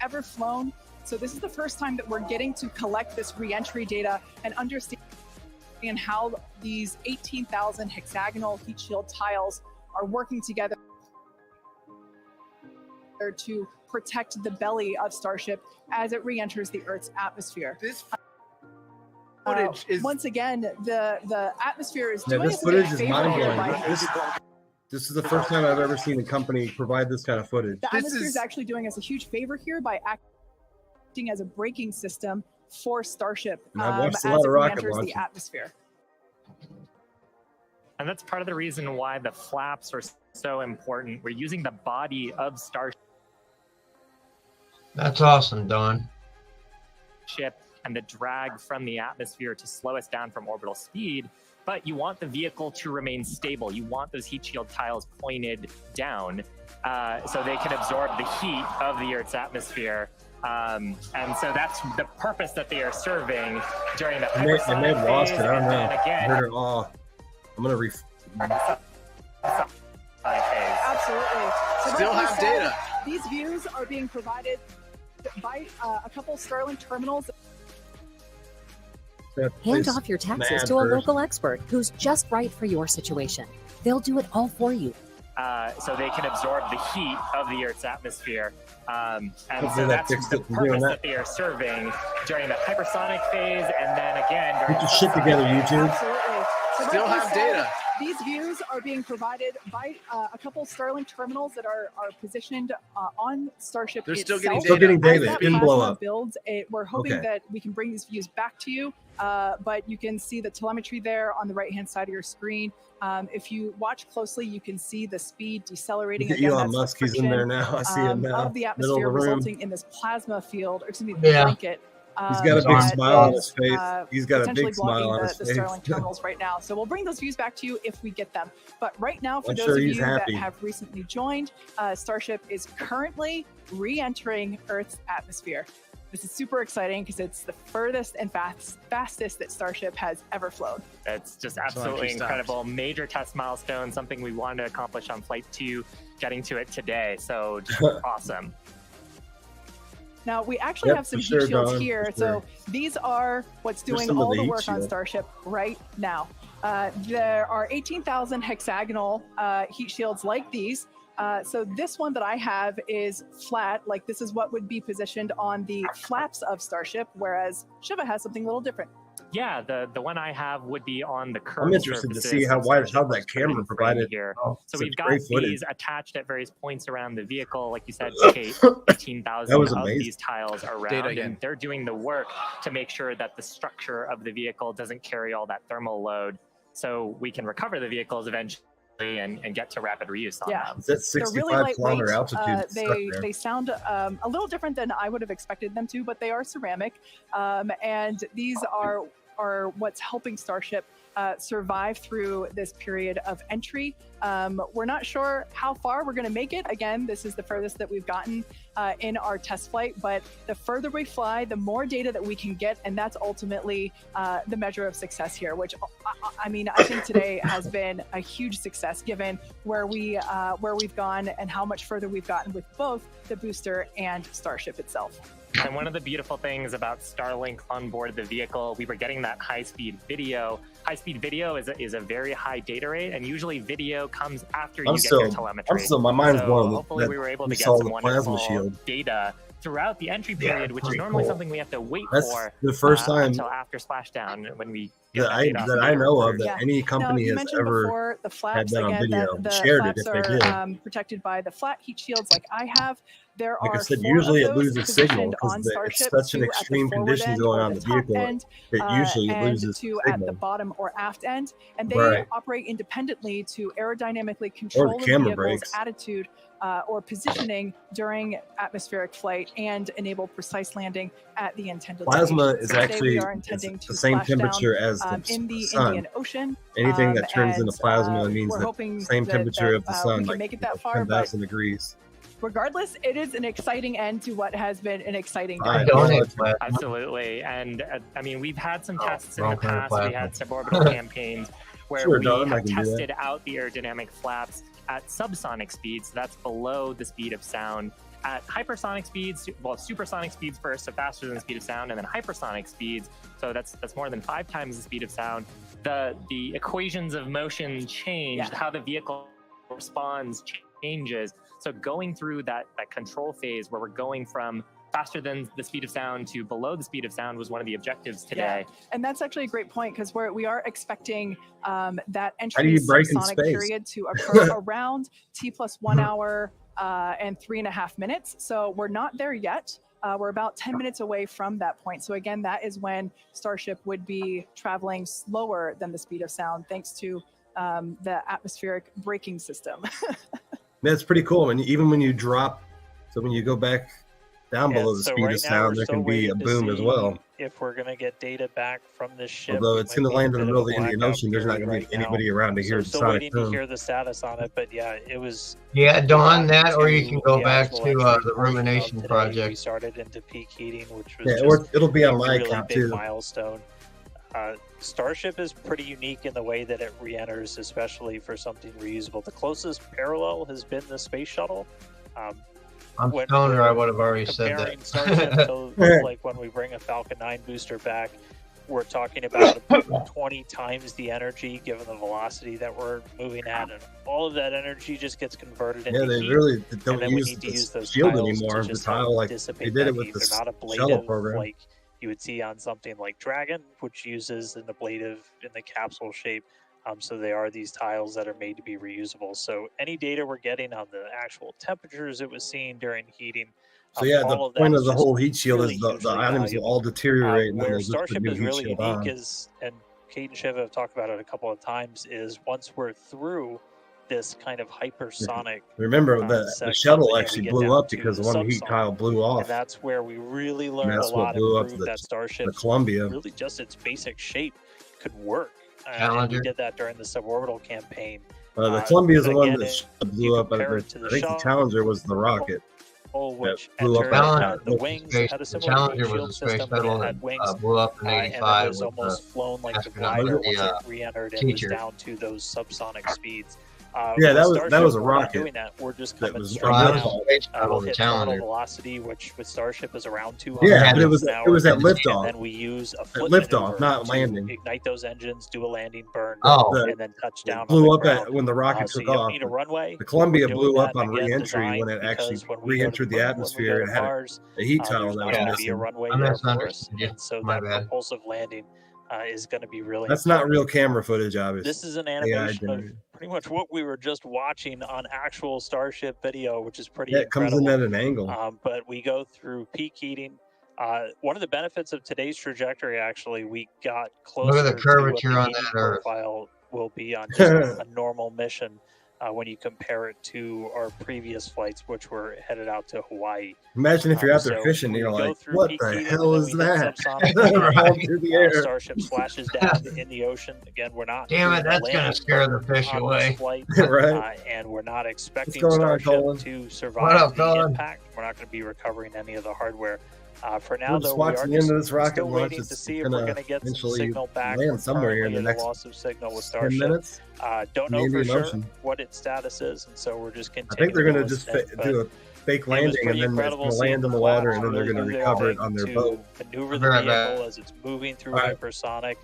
ever flown. So this is the first time that we're getting to collect this re-entry data and understand how these 18,000 hexagonal heat shield tiles are working together to protect the belly of Starship as it re-enters the Earth's atmosphere. This footage is Once again, the atmosphere is Yeah, doing this us a big footage is favor mind here blowing. by- This is the first time I've ever seen a company provide this kind of footage. The This atmosphere is is- actually doing us a huge favor here by acting as a braking system for Starship And I've watched a as lot it of rocket re-enters the launches. atmosphere. And that's part of the reason why the flaps are so important. We're using the body of Starship That's awesome, Don. and the drag from the atmosphere to slow us down from orbital speed. But you want the vehicle to remain stable. You want those heat shield tiles pointed down so they can absorb the heat of the Earth's atmosphere. And so that's the purpose that they are serving during the I may have lost it. I don't know. And I again, heard it all. I'm gonna Absolutely. So Still have data. These views are being provided by a couple Starlink terminals. Hand off your taxes to a local expert who's just right for your situation. They'll do it all for you. So they can absorb the heat of the Earth's atmosphere. And so that's the purpose that they are serving during the hypersonic phase, and then again during Get your shit together, YouTube. Absolutely. So Still have data. These views are being provided by a couple Starlink terminals that are positioned on Starship. They're still itself. getting data. It didn't blow up. Builds, we're hoping that we can bring these views back to you, but you can see the telemetry there on the right-hand side of your screen. If you watch closely, you can see the speed decelerating. Again, Elon Musk, he's in there now. I see him now. Of the atmosphere, resulting in this plasma field, or excuse me, blanket. He's got a big smile on his face. He's got a big smile on his the face. Starlink terminals right now. So we'll bring those views back to you if we get them. But right now, for those sure of he's you happy. that have recently joined, Starship is currently re-entering Earth's atmosphere. This is super exciting because it's the furthest and fastest that Starship has ever flown. It's just absolutely incredible. Major test milestone, something we wanted to accomplish on Flight 2, getting to it today. So just awesome. Now, we actually have some heat shields here. So these are what's doing all the work on Starship right now. There are 18,000 hexagonal heat shields like these. So this one that I have is flat, like this is what would be positioned on the flaps of Starship, whereas Shiva has something a little different. Yeah, the one I have would be on the curved. I'm interested to see how that camera provided here. Oh, so we've got these attached at various points around the vehicle, like you said, Kate, 18,000 of these tiles around, and they're doing the work to make sure that the structure of the vehicle doesn't carry all that thermal load, so we can recover the vehicles eventually and get to rapid reuse on them. It's at 65-kilometer altitude. They sound a little different than I would have expected them to, but they are ceramic, and these are what's helping Starship survive through this period of entry. We're not sure how far we're going to make it. Again, this is the furthest that we've gotten in our test flight, but the further we fly, the more data that we can get, and that's ultimately the measure of success here, which I mean, I think today has been a huge success given where we've gone and how much further we've gotten with both the booster and Starship itself. And one of the beautiful things about Starlink on board the vehicle, we were getting that high-speed video. High-speed video is a very high data rate, and usually video comes after you get your telemetry. My mind's blown. Hopefully we were able to get some wonderful data throughout the entry period, which is normally something we have to wait for the first time until after splashdown when we that I know of that any company has ever had that on video. Shared it if they did. Protected by the flat heat shields like I have. There like are I said, usually it loses signal because it's such an extreme conditions going on in the vehicle. It usually loses signal. At the bottom or aft end, and they operate independently to aerodynamically control the vehicle's attitude or positioning during atmospheric flight and enable precise landing at the intended plasma location. is actually the same temperature as the in the sun. Indian Ocean. Anything that turns into plasma means the same temperature of the sun, like make it that far, 10,000 degrees. Regardless, it is an exciting end to what has been an exciting day. Absolutely. And I mean, we've had some tests in the past. We had suborbital campaigns where we have tested out the aerodynamic flaps at subsonic speeds. So that's below the speed of sound. At hypersonic speeds, well, supersonic speeds first, so faster than the speed of sound, and then hypersonic speeds. So that's more than 5 times the speed of sound. The equations of motion change, how the vehicle responds changes. So going through that control phase where we're going from faster than the speed of sound to below the speed of sound was one of the objectives today. Yeah. And that's actually a great point because we are expecting that entry subsonic period to occur around T+1 hour and 3.5 minutes. So we're not there yet. We're about 10 minutes away from that point. So again, that is when Starship would be traveling slower than the speed of sound thanks to the atmospheric braking system. That's pretty cool. And even when you drop, so when you go back down below the speed of sound, there can be a boom as well. If we're going to get data back from this ship, although it's going to land in the middle of the Indian Ocean, there's not going to be anybody around to hear the sonic waiting to hear the status on it, but yeah, it was. Yeah, Dawn, that, or you can go back to the rumination project. We started into peak heating, which was or it'll be on my really account big too. Milestone. Starship is pretty unique in the way that it re-enters, especially for something reusable. The closest parallel has been the space shuttle. I'm stoner, I would have already said that. Starship to, like when we bring a Falcon 9 booster back, we're talking about 20 times the energy given the velocity that we're moving at, and all of that energy just gets converted into they heat. really don't use the shield anymore. The tile, like they did it with the shuttle program. Like you would see on something like Dragon, which uses an ablative in the capsule shape. So they are these tiles that are made to be reusable. So any data we're getting on the actual temperatures it was seeing during heating. So yeah, the point of the whole heat shield is the items will all deteriorate, and then where they'll just put Starship new is heat really shield unique on. is, and Kate and Shiva have talked about it a couple of times, is once we're through this kind of hypersonic. Remember that the shuttle actually blew up because one heat tile blew off. And that's where we really learned a lot and proved that Starship, really just its basic shape, could work. And we did that during the suborbital campaign. The Columbia is the one that blew up. I think the Challenger was the rocket. Which blew up the wings had a similar Challenger shield was a space system, shuttle it had wings, that blew up in and '85. it was almost flown like the glider once it re-entered and was down to those subsonic speeds. That was a rocket. Doing that, we're just coming was straight down. We'll hit terminal velocity, which with Starship is around 200. Yeah, but it was at liftoff. And then we use a flip liftoff, not landing. Ignite those engines, do a landing burn, and then touch down. Blew up when the rocket took off. Need a runway. The Columbia blew up on re-entry when it actually re-entered the atmosphere. It had a heat tile that was missing. Be a runway there for us. And so that propulsive landing is going to be really. That's not real camera footage, obviously. This is an animation of pretty much what we were just watching on actual Starship video, which is pretty incredible. It comes in at an angle. But we go through peak heating. One of the benefits of today's trajectory, actually, we got closer. Look at the curvature to what on the that profile will be on just a normal mission. When you compare it to our previous flights, which were headed out to Hawaii. Imagine if you're out there fishing and you're like, what the hell is that? Through the air. Starship splashes down in the ocean. Again, we're not. Damn it, that's going to scare the fish away. Flight, right. And we're not expecting Starship to survive the impact. We're not going to be recovering any of the hardware. For now, though, we are the end of this rocket still launch. waiting to see if we're going to get some signal back. Land somewhere here in the next loss of signal with 10 Starship. minutes. Don't know for sure what its status is, and so we're just continuing. I think they're going to just do a fake landing, and then it's going to land in the water, and then they're going to recover it on their boat. Maneuver the vehicle as it's moving through hypersonic.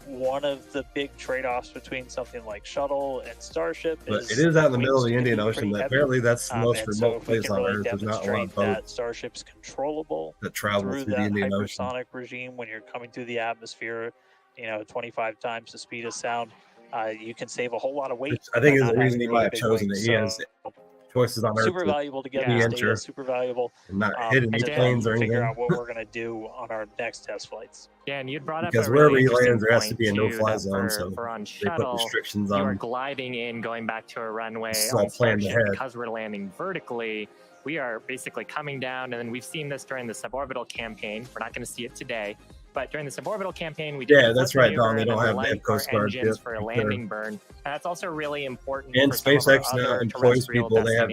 One of the big trade-offs between something like Shuttle and Starship is it is out in the middle of the Indian Ocean. Apparently, that's the most remote place on Earth. There's not a lot of boats Starship's controllable that travel through the Indian Ocean. Hypersonic regime, when you're coming through the atmosphere, 25 times the speed of sound, you can save a whole lot of weight. I think is the reason he might have chosen it. He has choices on Earth. Super valuable to get this data. Super valuable. And not hit any planes or anything. Figure out what we're going to do on our next test flights. Yeah, and you'd brought up because wherever he lands, there has to be a no-fly zone, so for on they shuttle, put restrictions on. You are gliding in, going back to a runway. It's all planned ahead. Because we're landing vertically, we are basically coming down, and then we've seen this during the suborbital campaign. We're not going to see it today. But during the suborbital campaign, we did that's right, Don. They don't have Coast Guard engines for a landing burn, and that's also really important. And for SpaceX some of our now employs people. They have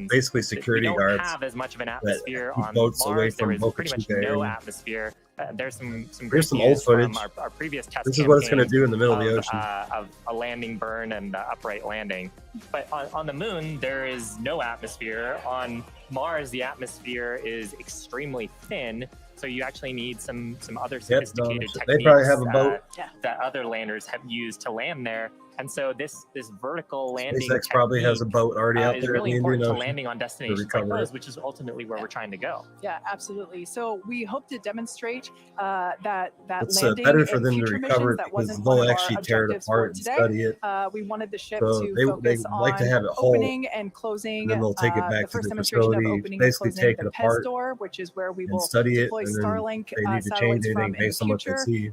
basically security guards. We don't have as much of an atmosphere on boats Mars. away from there is Boca pretty much Chica no area. atmosphere. There's some Here's some old footage from our previous test. This is what it's going to do in the middle of the ocean. Of a landing burn and upright landing. But on the moon, there is no atmosphere. On Mars, the atmosphere is extremely thin. So you actually need some other sophisticated techniques they probably have a boat that other landers have used to land there. And so this vertical landing SpaceX probably has a boat already out is there really in the important Indian to Ocean landing on destinations like those, which is ultimately where we're trying to go. Yeah, absolutely. So we hope to demonstrate that it's landing better for in them to future recover missions, it because they'll actually tear it apart and study it. We wanted the ship So to they focus like to have it on whole, opening and closing. and then they'll take it back the to first the demonstration facility, of opening basically and closing take it the apart store, which is where we and will study it, deploy and then Starlink they need to change satellites from anything in the based on what they future, see.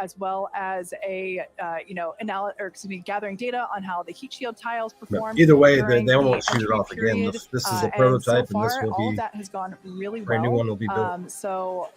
as well as a gathering data on how the heat shield tiles perform. Either way, during they the won't shoot it entry off again. period. This is a And prototype, so far, and this will all be that has gone really well. brand new one will be built. So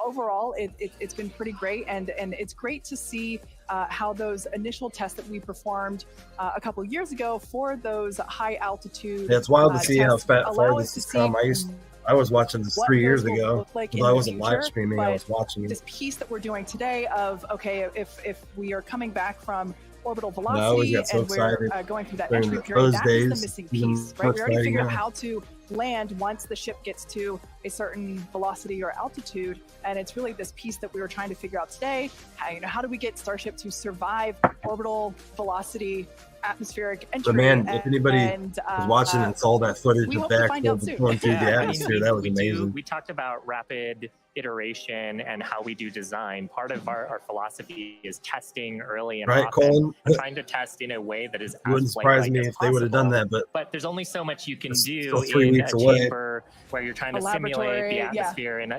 overall, it's been pretty great, and it's great to see how those initial tests that we performed a couple years ago for those high altitude. Yeah, it's wild to see how far allow this us to has come. see I was watching this 3 years ago. Like I wasn't live streaming. I was watching it. This piece that we're doing today of, okay, if we are coming back from orbital velocity and we're going through that entry period, that is the missing piece, right? We already figured out how to land once the ship gets to a certain velocity or altitude, and it's really this piece that we were trying to figure out today. How do we get Starship to survive orbital velocity, atmospheric entry? But man, if anybody was watching and saw that footage of backflow going through the atmosphere, that was amazing. We talked about rapid iteration and how we do design. Part of our philosophy is testing early and often, Colin? trying to test in a way that is It wouldn't surprise me if they would have done that, but there's only so much you can do in a chamber where you're trying to simulate the atmosphere in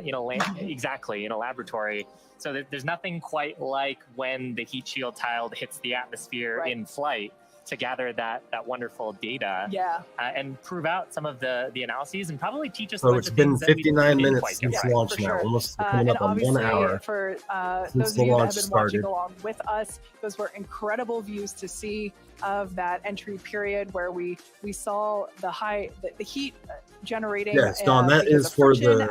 exactly in a laboratory. So there's nothing quite like when the heat shield tile hits the atmosphere in flight to gather that wonderful data and prove out some of the analyses and probably teach us. So it's been 59 minutes since launch now, almost coming up on 1 hour. For those of you that have been watching along with us, those were incredible views to see of that entry period where we saw the heat generating. Yes, Don, that is for the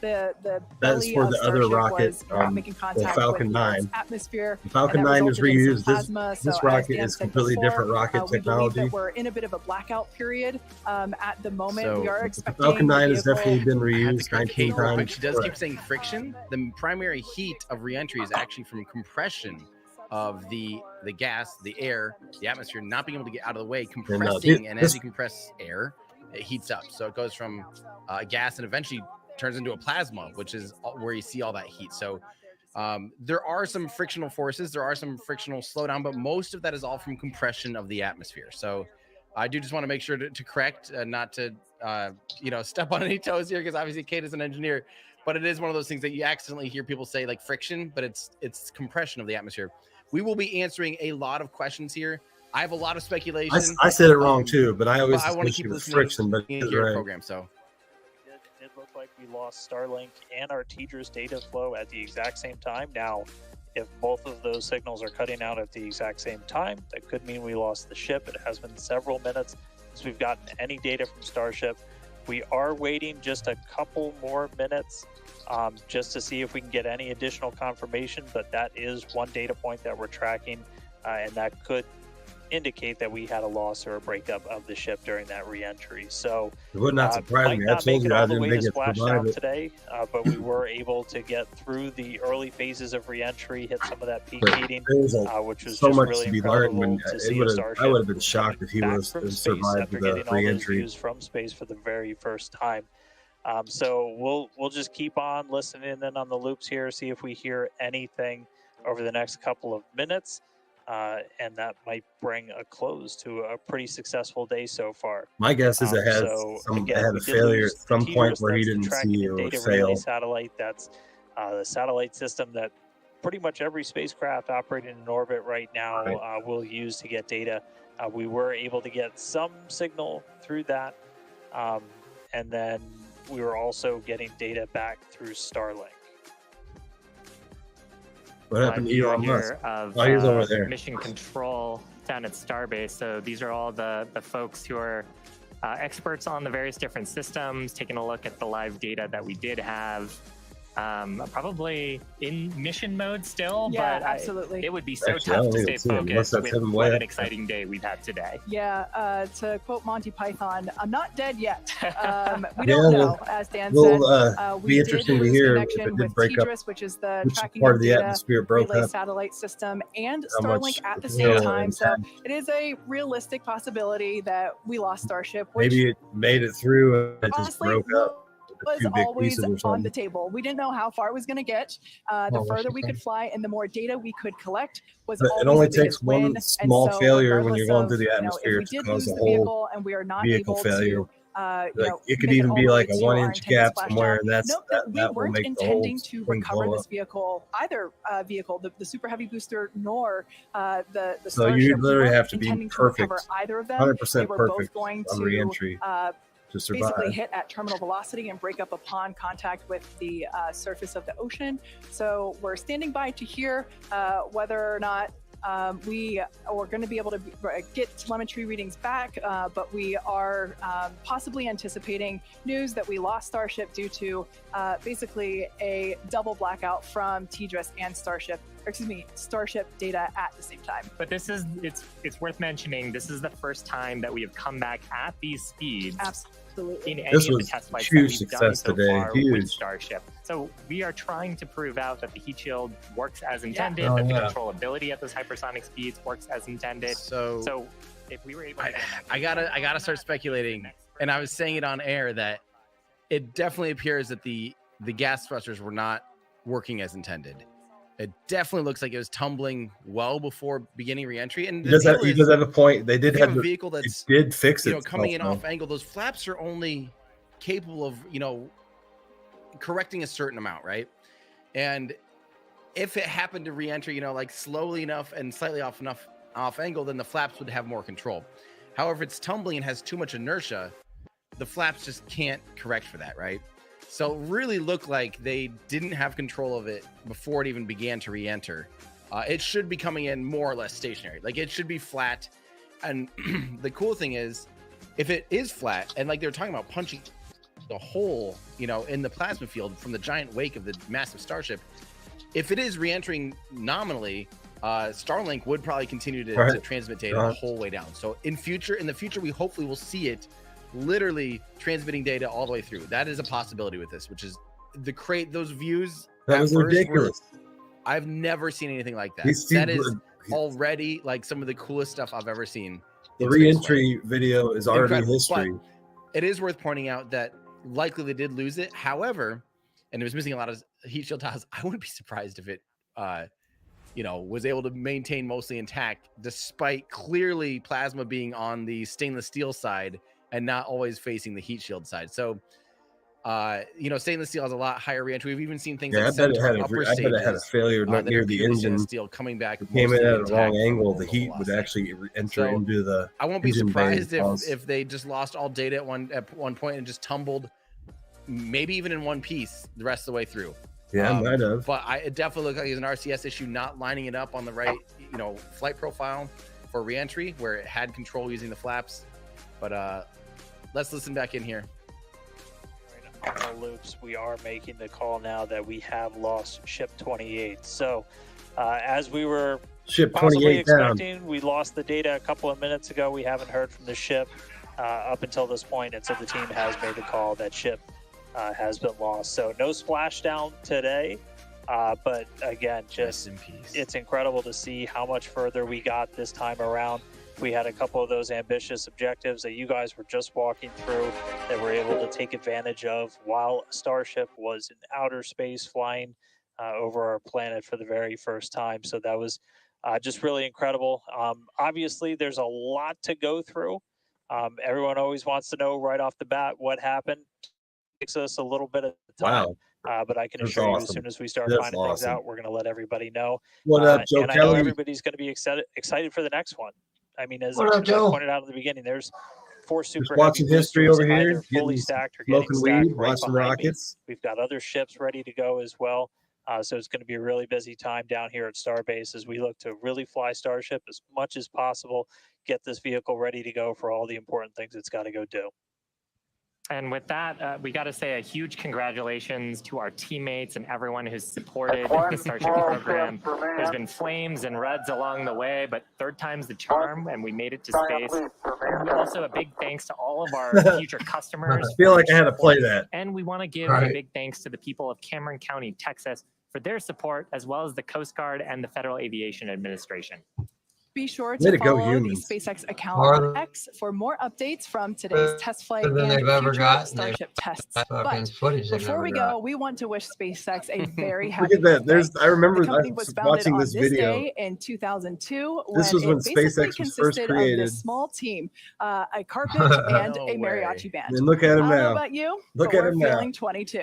that is for the other rocket, making contact the Falcon with 9. Atmosphere. The Falcon 9 is reused. This rocket is completely different rocket technology. That we're in a bit of a blackout period at the moment. So we are expecting the Falcon 9 has definitely been reused 19 times. She does keep saying friction. The primary heat of reentry is actually from compression of the gas, the air, the atmosphere not being able to get out of the way, compressing, and as you compress air, it heats up. So it goes from gas and eventually turns into a plasma, which is where you see all that heat. So there are some frictional forces, there are some frictional slowdown, but most of that is all from compression of the atmosphere. So I do just want to make sure to correct, not to step on any toes here, because obviously Kate is an engineer, but it is one of those things that you accidentally hear people say like friction, but it's compression of the atmosphere. We will be answering a lot of questions here. I have a lot of speculation. I said it wrong too, but I always want to keep listening friction, but in your program. So it looked like we lost Starlink and our TDRS data flow at the exact same time. Now, if both of those signals are cutting out at the exact same time, that could mean we lost the ship. It has been several minutes since we've gotten any data from Starship. We are waiting just a couple more minutes just to see if we can get any additional confirmation, but that is one data point that we're tracking, and that could indicate that we had a loss or a breakup of the ship during that re-entry. So it would not surprise me. I told you I didn't think it survived today, but we were able to get through the early phases of re-entry, hit some of that peak heating, which was so just much really to be learned. When I would have been shocked if he was survived the re-entry from space for the very first time. So we'll just keep on listening in on the loops here, see if we hear anything over the next couple of minutes. And that might bring a close to a pretty successful day so far. My guess is it had a failure at some point where he didn't see or fail. Satellite, that's the satellite system that pretty much every spacecraft operating in orbit right now will use to get data. We were able to get some signal through that, and then we were also getting data back through Starlink. What happened to Elon Musk? He's over there. Mission control down at Starbase. So these are all the folks who are experts on the various different systems, taking a look at the live data that we did have. Probably in mission mode still, but absolutely. It would be so tough to stay focused with what an exciting day we've had today. Yeah, to quote Monty Python, I'm not dead yet. We don't know, as Dan said. Be interesting to hear if it did break up, which is the tracking part of the data atmosphere broke relay up, satellite system, and Starlink at the same time. So it is a realistic possibility that we lost Starship. Maybe it made it through and it just broke up. Was always on the table. We didn't know how far it was going to get. The further we could fly and the more data we could collect was it only takes one small failure when you're going through the atmosphere to cause a whole vehicle failure. It could even be like a 1-inch gap somewhere, and that will make the whole to recover this vehicle, either vehicle, the Super Heavy booster, nor the Starship. So you literally have to be perfect, either of them. 100% perfect on re-entry. Basically hit at terminal velocity and break up upon contact with the surface of the ocean. So we're standing by to hear whether or not We are going to be able to get telemetry readings back, but we are possibly anticipating news that we lost Starship due to basically a double blackout from TDRS and Starship data at the same time. But this is, it's worth mentioning, this is the first time that we have come back at these speeds. Absolutely. In any of the test flights that we've done so far with Starship. So we are trying to prove out that the heat shield works as intended, that the controllability at those hypersonic speeds works as intended. So if we were able to I gotta start speculating, and I was saying it on air that it definitely appears that the gas thrusters were not working as intended. It definitely looks like it was tumbling well before beginning reentry. And he does have a point. They did have a vehicle that's did fix it. Coming in off angle. Those flaps are only capable of correcting a certain amount, right? And if it happened to reenter, like slowly enough and slightly off angle, then the flaps would have more control. However, if it's tumbling and has too much inertia, the flaps just can't correct for that, right? So it really looked like they didn't have control of it before it even began to re-enter. It should be coming in more or less stationary. Like it should be flat. And the cool thing is, if it is flat, and like they were talking about punching the hole, in the plasma field from the giant wake of the massive Starship, if it is re-entering nominally, Starlink would probably continue to transmit data the whole way down. So in the future, we hopefully will see it literally transmitting data all the way through. That is a possibility with this, which is those views. That was ridiculous. I've never seen anything like that. That is already like some of the coolest stuff I've ever seen. The re-entry video is already history. But it is worth pointing out that likely they did lose it. However, and it was missing a lot of heat shield tiles. I wouldn't be surprised if it, was able to maintain mostly intact, despite clearly plasma being on the stainless steel side and not always facing the heat shield side. So, stainless steel has a lot higher reentry. We've even seen things like I bet it had a failure near the engine. Steel coming back, came in at a wrong angle. The heat would actually enter into the. I won't be surprised if they just lost all data at one point and just tumbled, maybe even in one piece the rest of the way through. Yeah, might have. But it definitely looked like it was an RCS issue, not lining it up on the right, flight profile for reentry where it had control using the flaps. But let's listen back in here. On the loops, we are making the call now that we have lost ship 28. So as we were ship possibly expecting, we lost the data a couple of minutes ago. We haven't heard from the ship up until this point, and so the team has made the call that ship has been lost. So no splashdown today, but again, just it's incredible to see how much further we got this time around. We had a couple of those ambitious objectives that you guys were just walking through that we're able to take advantage of while Starship was in outer space flying over our planet for the very first time. So that was just really incredible. Obviously, there's a lot to go through. Everyone always wants to know right off the bat what happened. It takes us a little bit of time. Wow. But I can assure you, as soon as we start finding things out, we're going to let everybody know. What up, Joe and Kelly? I know everybody's going to be excited for the next one. I mean, as I pointed out at the beginning, there's 4 super watching history over here, fully stacked or smoking getting weed, watching rockets. We've got other ships ready to go as well. So it's going to be a really busy time down here at Starbase as we look to really fly Starship as much as possible, get this vehicle ready to go for all the important things it's got to go do. And with that, we got to say a huge congratulations to our teammates and everyone who's supported the Starship program. There's been flames and reds along the way, but third time's the charm, and we made it to space. And also a big thanks to all of our future customers. I feel like I had to play that. And we want to give a big thanks to the people of Cameron County, Texas, for their support, as well as the Coast Guard and the Federal Aviation Administration. Be sure to follow the SpaceX account on X for more updates from today's test flight and future Starship tests. But before we go, we want to wish SpaceX a very happy Look at that. I remember watching this video day in 2002. This was when SpaceX was first created. Of a small team, a carpet and a mariachi band. And look at him now. I don't know about you, look at him now. Feeling 22.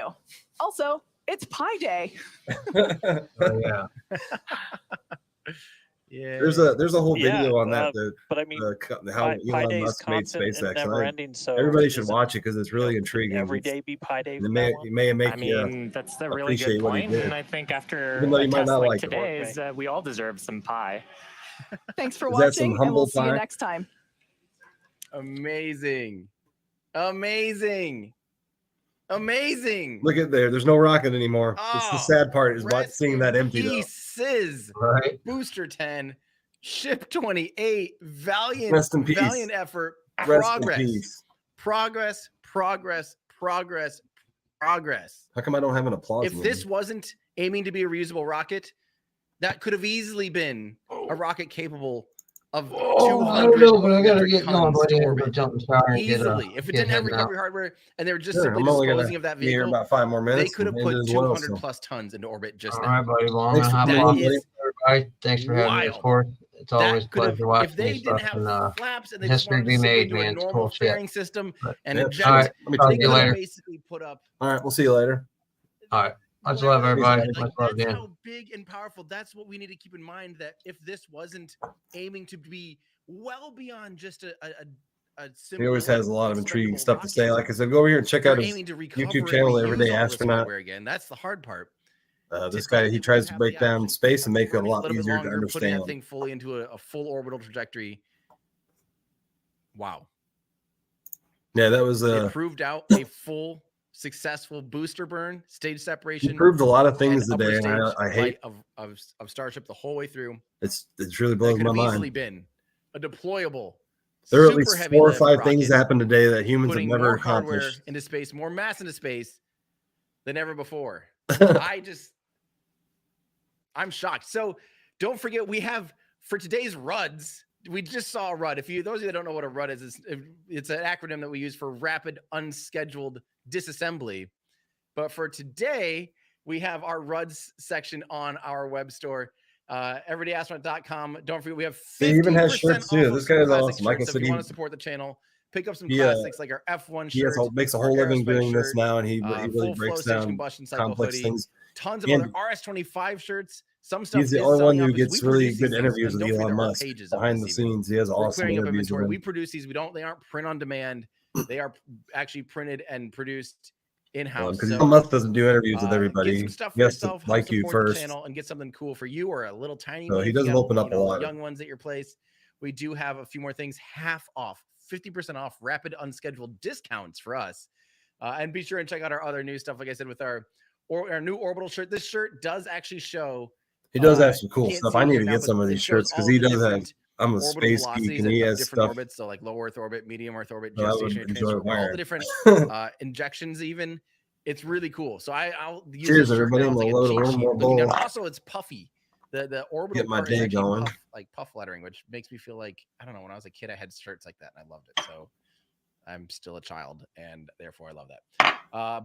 Also, it's Pi Day. Oh, yeah. Yeah, there's a whole video on that. But I mean, how Elon Musk made SpaceX. Never ending, so everybody should watch it because it's really intriguing. Every day be Pi Day. It may make I mean, that's a really good point, and I think after a test like today's, we all deserve some pie. Thanks for watching, and we'll see you next time. Amazing. Look at there. There's no rocket anymore. It's the sad part is seeing that empty. Pieces. Right. Booster 10, ship 28, valiant effort, progress. How come I don't have an applause? If this wasn't aiming to be a reusable rocket, that could have easily been a rocket capable of 200 I don't know, but I gotta get going, buddy. Easily. If it didn't have recovery hardware and they were just simply disposing of that vehicle, about 5 more minutes, they could have put 200 plus tons into orbit just now. All right, buddy. Well, everybody. Thanks for having me, of course. It's always a pleasure watching. If they didn't have flaps and they just history wanted be to made, do a man. normal fairing system and all right, talk to you later. Basically put up. All right, we'll see you later. All right. Much love, everybody. Much love, Dan. How big and powerful. That's what we need to keep in mind, that if this wasn't aiming to be well beyond just a he always has a lot of intriguing stuff to say. Like I said, go over here and check out his YouTube channel, Everyday Astronaut. Again, that's the hard part. This guy, he tries to break down space and make it a lot easier to understand. Putting that thing fully into a full orbital trajectory. Wow. Yeah, that was it proved out a full successful booster burn, stage separation. He proved a lot of things today, and I hate of Starship the whole way through. It's really blows my mind. Easily been a deployable. There are at least 4 or 5 things happened today that humans have never accomplished. Into space, more mass into space than ever before. I'm shocked. So don't forget, we have for today's RUDs. We just saw a RUD. Those of you that don't know what a RUD is, it's an acronym that we use for Rapid Unscheduled Disassembly. But for today, we have our RUDs section on our web store, everydayastronaut.com. Don't forget, we have 50% he even has shirts too. This guy is awesome. Like I said, if you want to support the channel, pick up some classics like our F1 shirt. He makes a whole living doing this now, and he really breaks down complex things. Tons of other RS-25 shirts. Some stuff. He's the only one who gets really good interviews with Elon Musk behind the scenes. He has awesome interviews. We produce these. They aren't print on demand. They are actually printed and produced in-house. Because Elon Musk doesn't do interviews with everybody. He has to like you first, and get something cool for you or a little tiny. So he doesn't open up a lot. Young ones at your place. We do have a few more things half off, 50% off, rapid unscheduled discounts for us. And be sure and check out our other new stuff. Like I said, with our new orbital shirt. This shirt does actually show. He does have some cool stuff. I need to get some of these shirts because he does have. I'm a space geek, and he has different stuff. Orbits, so like low Earth orbit, medium Earth orbit, geostationary transfer, all the different injections. Even it's really cool. So I'll use. Cheers, everybody! I'm gonna load a little more bowl. Also, it's puffy. The orbital get my day going. Like puff lettering, which makes me feel like I don't know. When I was a kid, I had shirts like that, and I loved it. So I'm still a child, and therefore I love that.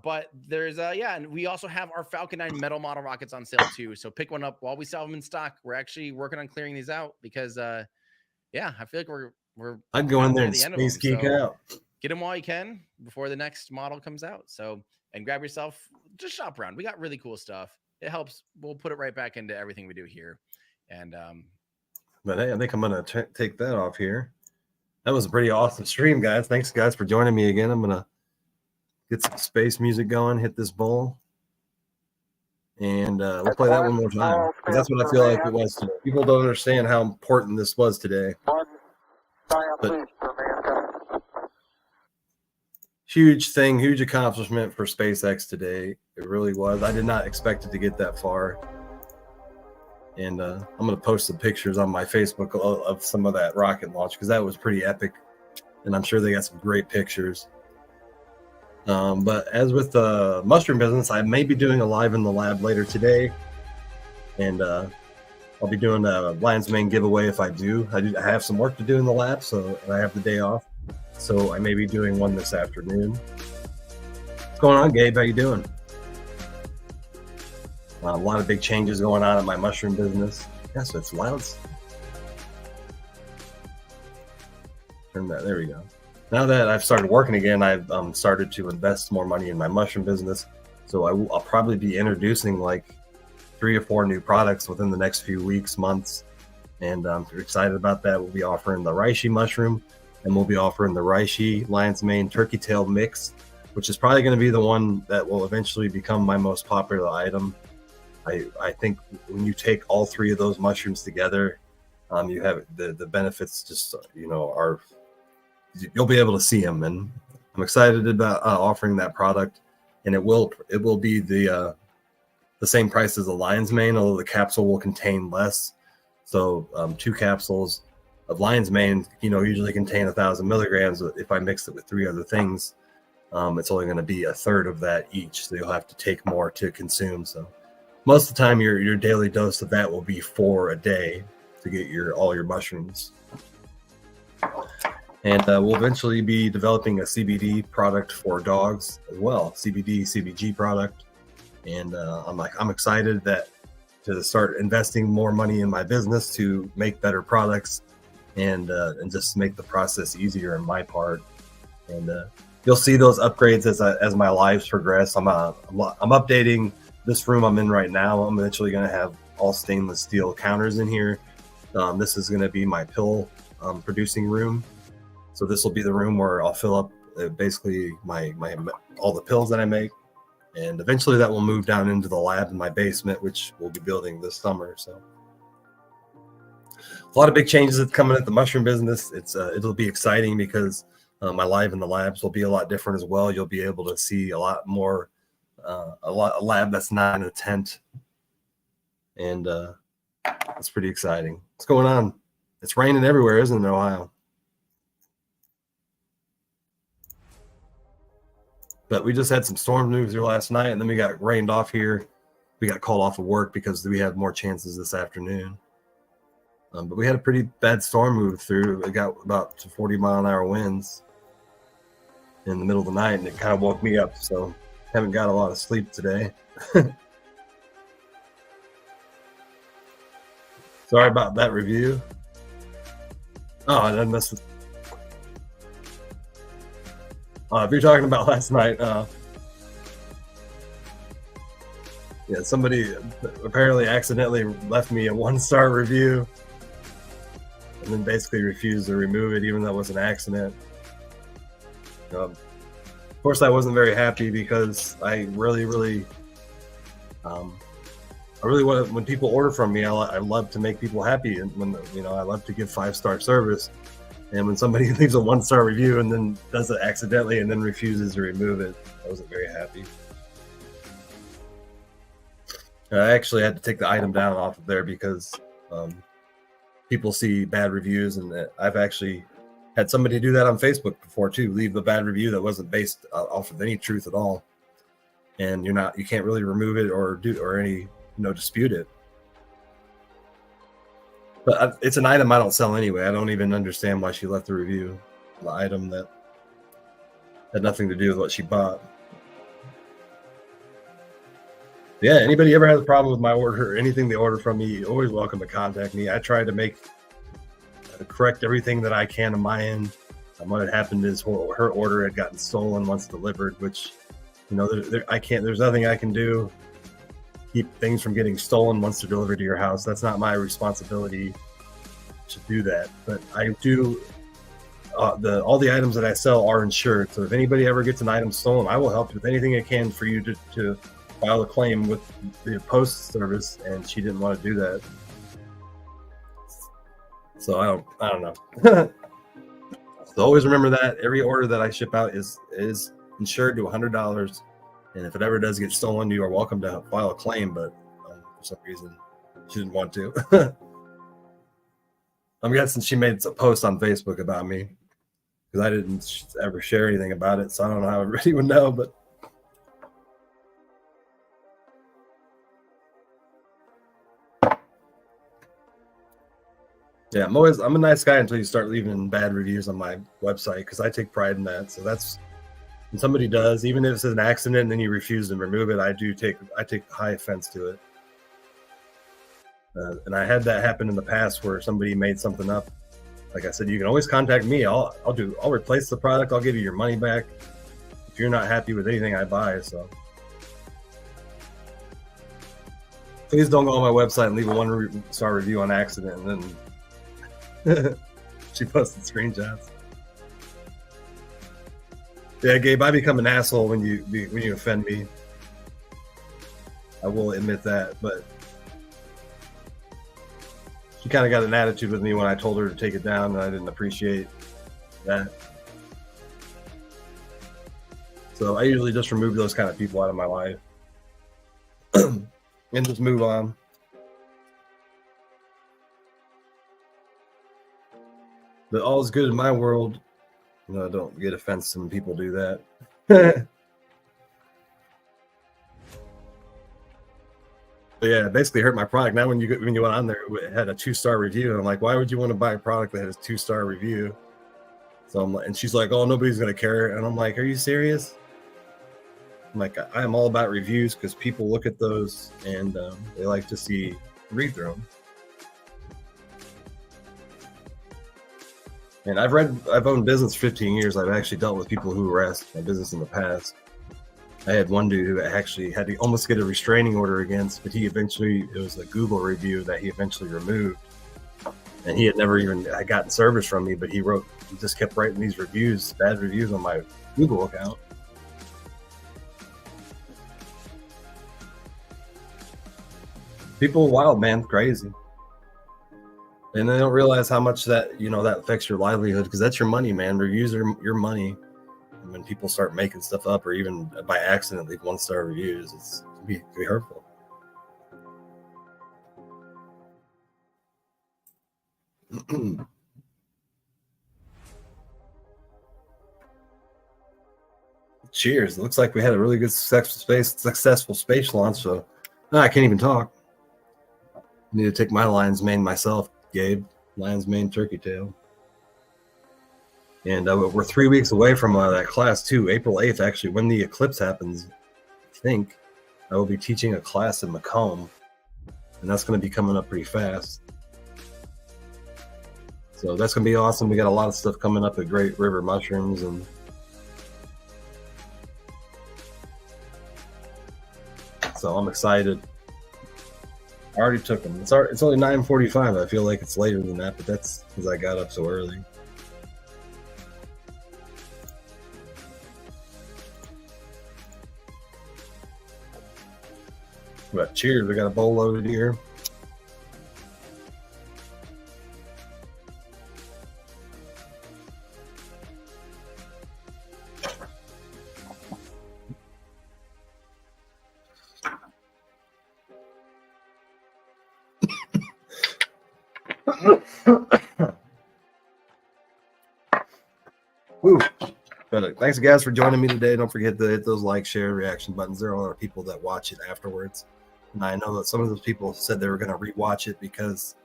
But there's and we also have our Falcon 9 metal model rockets on sale too. So pick one up while we sell them in stock. We're actually working on clearing these out because I feel like we're I'd go in there and space geek out. Get them while you can before the next model comes out. So and grab yourself, just shop around. We got really cool stuff. It helps. We'll put it right back into everything we do here. And but hey, I think I'm gonna take that off here. That was a pretty awesome stream, guys. Thanks, guys, for joining me again. I'm gonna get some space music going, hit this bowl, and we'll play that one more time because that's what I feel like it was. People don't understand how important this was today. But huge thing, huge accomplishment for SpaceX today. It really was. I did not expect it to get that far. And I'm going to post some pictures on my Facebook of some of that rocket launch because that was pretty epic. And I'm sure they got some great pictures. But as with the mushroom business, I may be doing a live in the lab later today. And I'll be doing a Lion's Mane giveaway if I do. I have some work to do in the lab, so I have the day off. So I may be doing one this afternoon. What's going on, Gabe? How you doing? A lot of big changes going on in my mushroom business. Yeah, so it's loud. Turn that. There we go. Now that I've started working again, I've started to invest more money in my mushroom business. So I'll probably be introducing like 3 or 4 new products within the next few weeks, months. And I'm excited about that. We'll be offering the reishi mushroom, and we'll be offering the reishi lion's mane turkey tail mix, which is probably going to be the one that will eventually become my most popular item. I think when you take all 3 of those mushrooms together, You have the benefits just, are, you'll be able to see them. And I'm excited about offering that product. And it will be the same price as the lion's mane, although the capsule will contain less. So 2 capsules of lion's mane, usually contain 1,000 milligrams. If I mix it with 3 other things, it's only going to be 1/3 of that each. So you'll have to take more to consume. So most of the time, your daily dose of that will be 4 a day to get all your mushrooms. And we'll eventually be developing a CBD product for dogs as well, CBG product. And I'm excited to start investing more money in my business to make better products and just make the process easier on my part. And you'll see those upgrades as my lives progress. I'm updating this room I'm in right now. I'm eventually going to have all stainless steel counters in here. This is going to be my pill producing room. So this will be the room where I'll fill up basically my all the pills that I make. And eventually that will move down into the lab in my basement, which we'll be building this summer. So a lot of big changes that's coming at the mushroom business. It'll be exciting because my life in the labs will be a lot different as well. You'll be able to see a lot more, a lab that's not in a tent. And that's pretty exciting. What's going on? It's raining everywhere, isn't it, in Ohio? But we just had some storm news here last night, and then we got rained off here. We got called off of work because we had more chances this afternoon. But we had a pretty bad storm move through. It got about 40-mile-an-hour winds in the middle of the night, and it kind of woke me up. So haven't got a lot of sleep today. Sorry about that review. Oh, I missed it. If you're talking about last night, somebody apparently accidentally left me a 1-star review and then basically refused to remove it, even though it was an accident. Of course, I wasn't very happy because I really want to, when people order from me, I love to make people happy, and when I love to give 5-star service. And when somebody leaves a 1-star review and then does it accidentally and then refuses to remove it, I wasn't very happy. I actually had to take the item down off of there because people see bad reviews, and I've actually had somebody do that on Facebook before too, leave a bad review that wasn't based off of any truth at all, and you can't really remove it or dispute it. But it's an item I don't sell anyway. I don't even understand why she left the review. The item that had nothing to do with what she bought. Yeah, anybody ever has a problem with my order or anything they order from me, you're always welcome to contact me. I try to correct everything that I can on my end. What had happened is her order had gotten stolen once delivered, which, there's nothing I can do. Keep things from getting stolen once they're delivered to your house. That's not my responsibility to do that. But I do. All the items that I sell are insured. So if anybody ever gets an item stolen, I will help with anything I can for you to file a claim with the post service. And she didn't want to do that. So I don't know. So always remember that every order that I ship out is insured to $100. And if it ever does get stolen, you are welcome to file a claim, but for some reason, she didn't want to. I'm guessing she made a post on Facebook about me because I didn't ever share anything about it, so I don't know how everybody would know, but yeah, I'm a nice guy until you start leaving bad reviews on my website because I take pride in that. So that's when somebody does, even if it's an accident and then you refuse to remove it, I take high offense to it. And I had that happen in the past where somebody made something up. Like I said, you can always contact me. I'll replace the product. I'll give you your money back if you're not happy with anything I buy. So please don't go on my website and leave a 1-star review on accident. And then she posted screenshots. Yeah, Gabe, I become an asshole when you offend me. I will admit that, but she kind of got an attitude with me when I told her to take it down, and I didn't appreciate that. So I usually just remove those kind of people out of my life and just move on. But all is good in my world. No, don't get offensive when people do that. But yeah, it basically hurt my product. Now when you went on there, it had a 2-star review. And I'm like, why would you want to buy a product that has a 2-star review? So I'm like, and she's like, oh, nobody's gonna care. And I'm like, are you serious? I'm like, I am all about reviews because people look at those and they like to read through them. And I've owned business for 15 years. I've actually dealt with people who harassed my business in the past. I had one dude who actually had to almost get a restraining order against, but it was a Google review that he eventually removed. And he had never even gotten service from me, but he just kept writing these bad reviews on my Google account. People are wild, man, crazy. And they don't realize how much that affects your livelihood, because that's your money, man. Reviews are your money. And when people start making stuff up, or even by accident leave 1-star reviews, it can be hurtful. Cheers. It looks like we had a really good successful space launch. So I can't even talk. I need to take my lion's mane myself, Gabe. Lion's mane, turkey tail. And we're 3 weeks away from that class too. April 8th, actually, when the eclipse happens, I think I will be teaching a class in Macomb, and that's going to be coming up pretty fast. So that's going to be awesome. We got a lot of stuff coming up at Great River Mushrooms, and so I'm excited. I already took them. It's only 9:45. I feel like it's later than that, but that's because I got up so early. But cheers, we got a bowl loaded here. Woo. But thanks guys for joining me today. Don't forget to hit those like, share, reaction buttons. There are a lot of people that watch it afterwards. And I know that some of those people said they were going to rewatch it because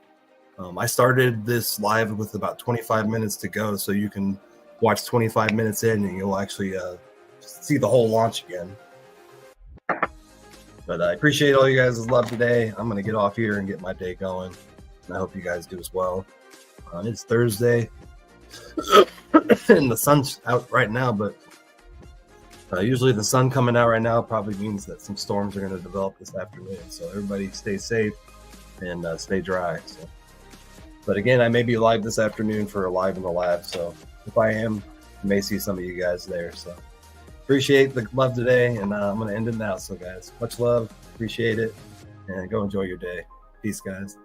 I started this live with about 25 minutes to go. So you can watch 25 minutes in and you'll actually see the whole launch again. But I appreciate all you guys' love today. I'm going to get off here and get my day going. And I hope you guys do as well. It's Thursday. And the sun's out right now, but usually the sun coming out right now probably means that some storms are going to develop this afternoon. So everybody stay safe and stay dry. So, but again, I may be live this afternoon for a live in the lab. So if I am, you may see some of you guys there. So appreciate the love today, and I'm going to end it now. So guys, much love, appreciate it, and go enjoy your day. Peace, guys.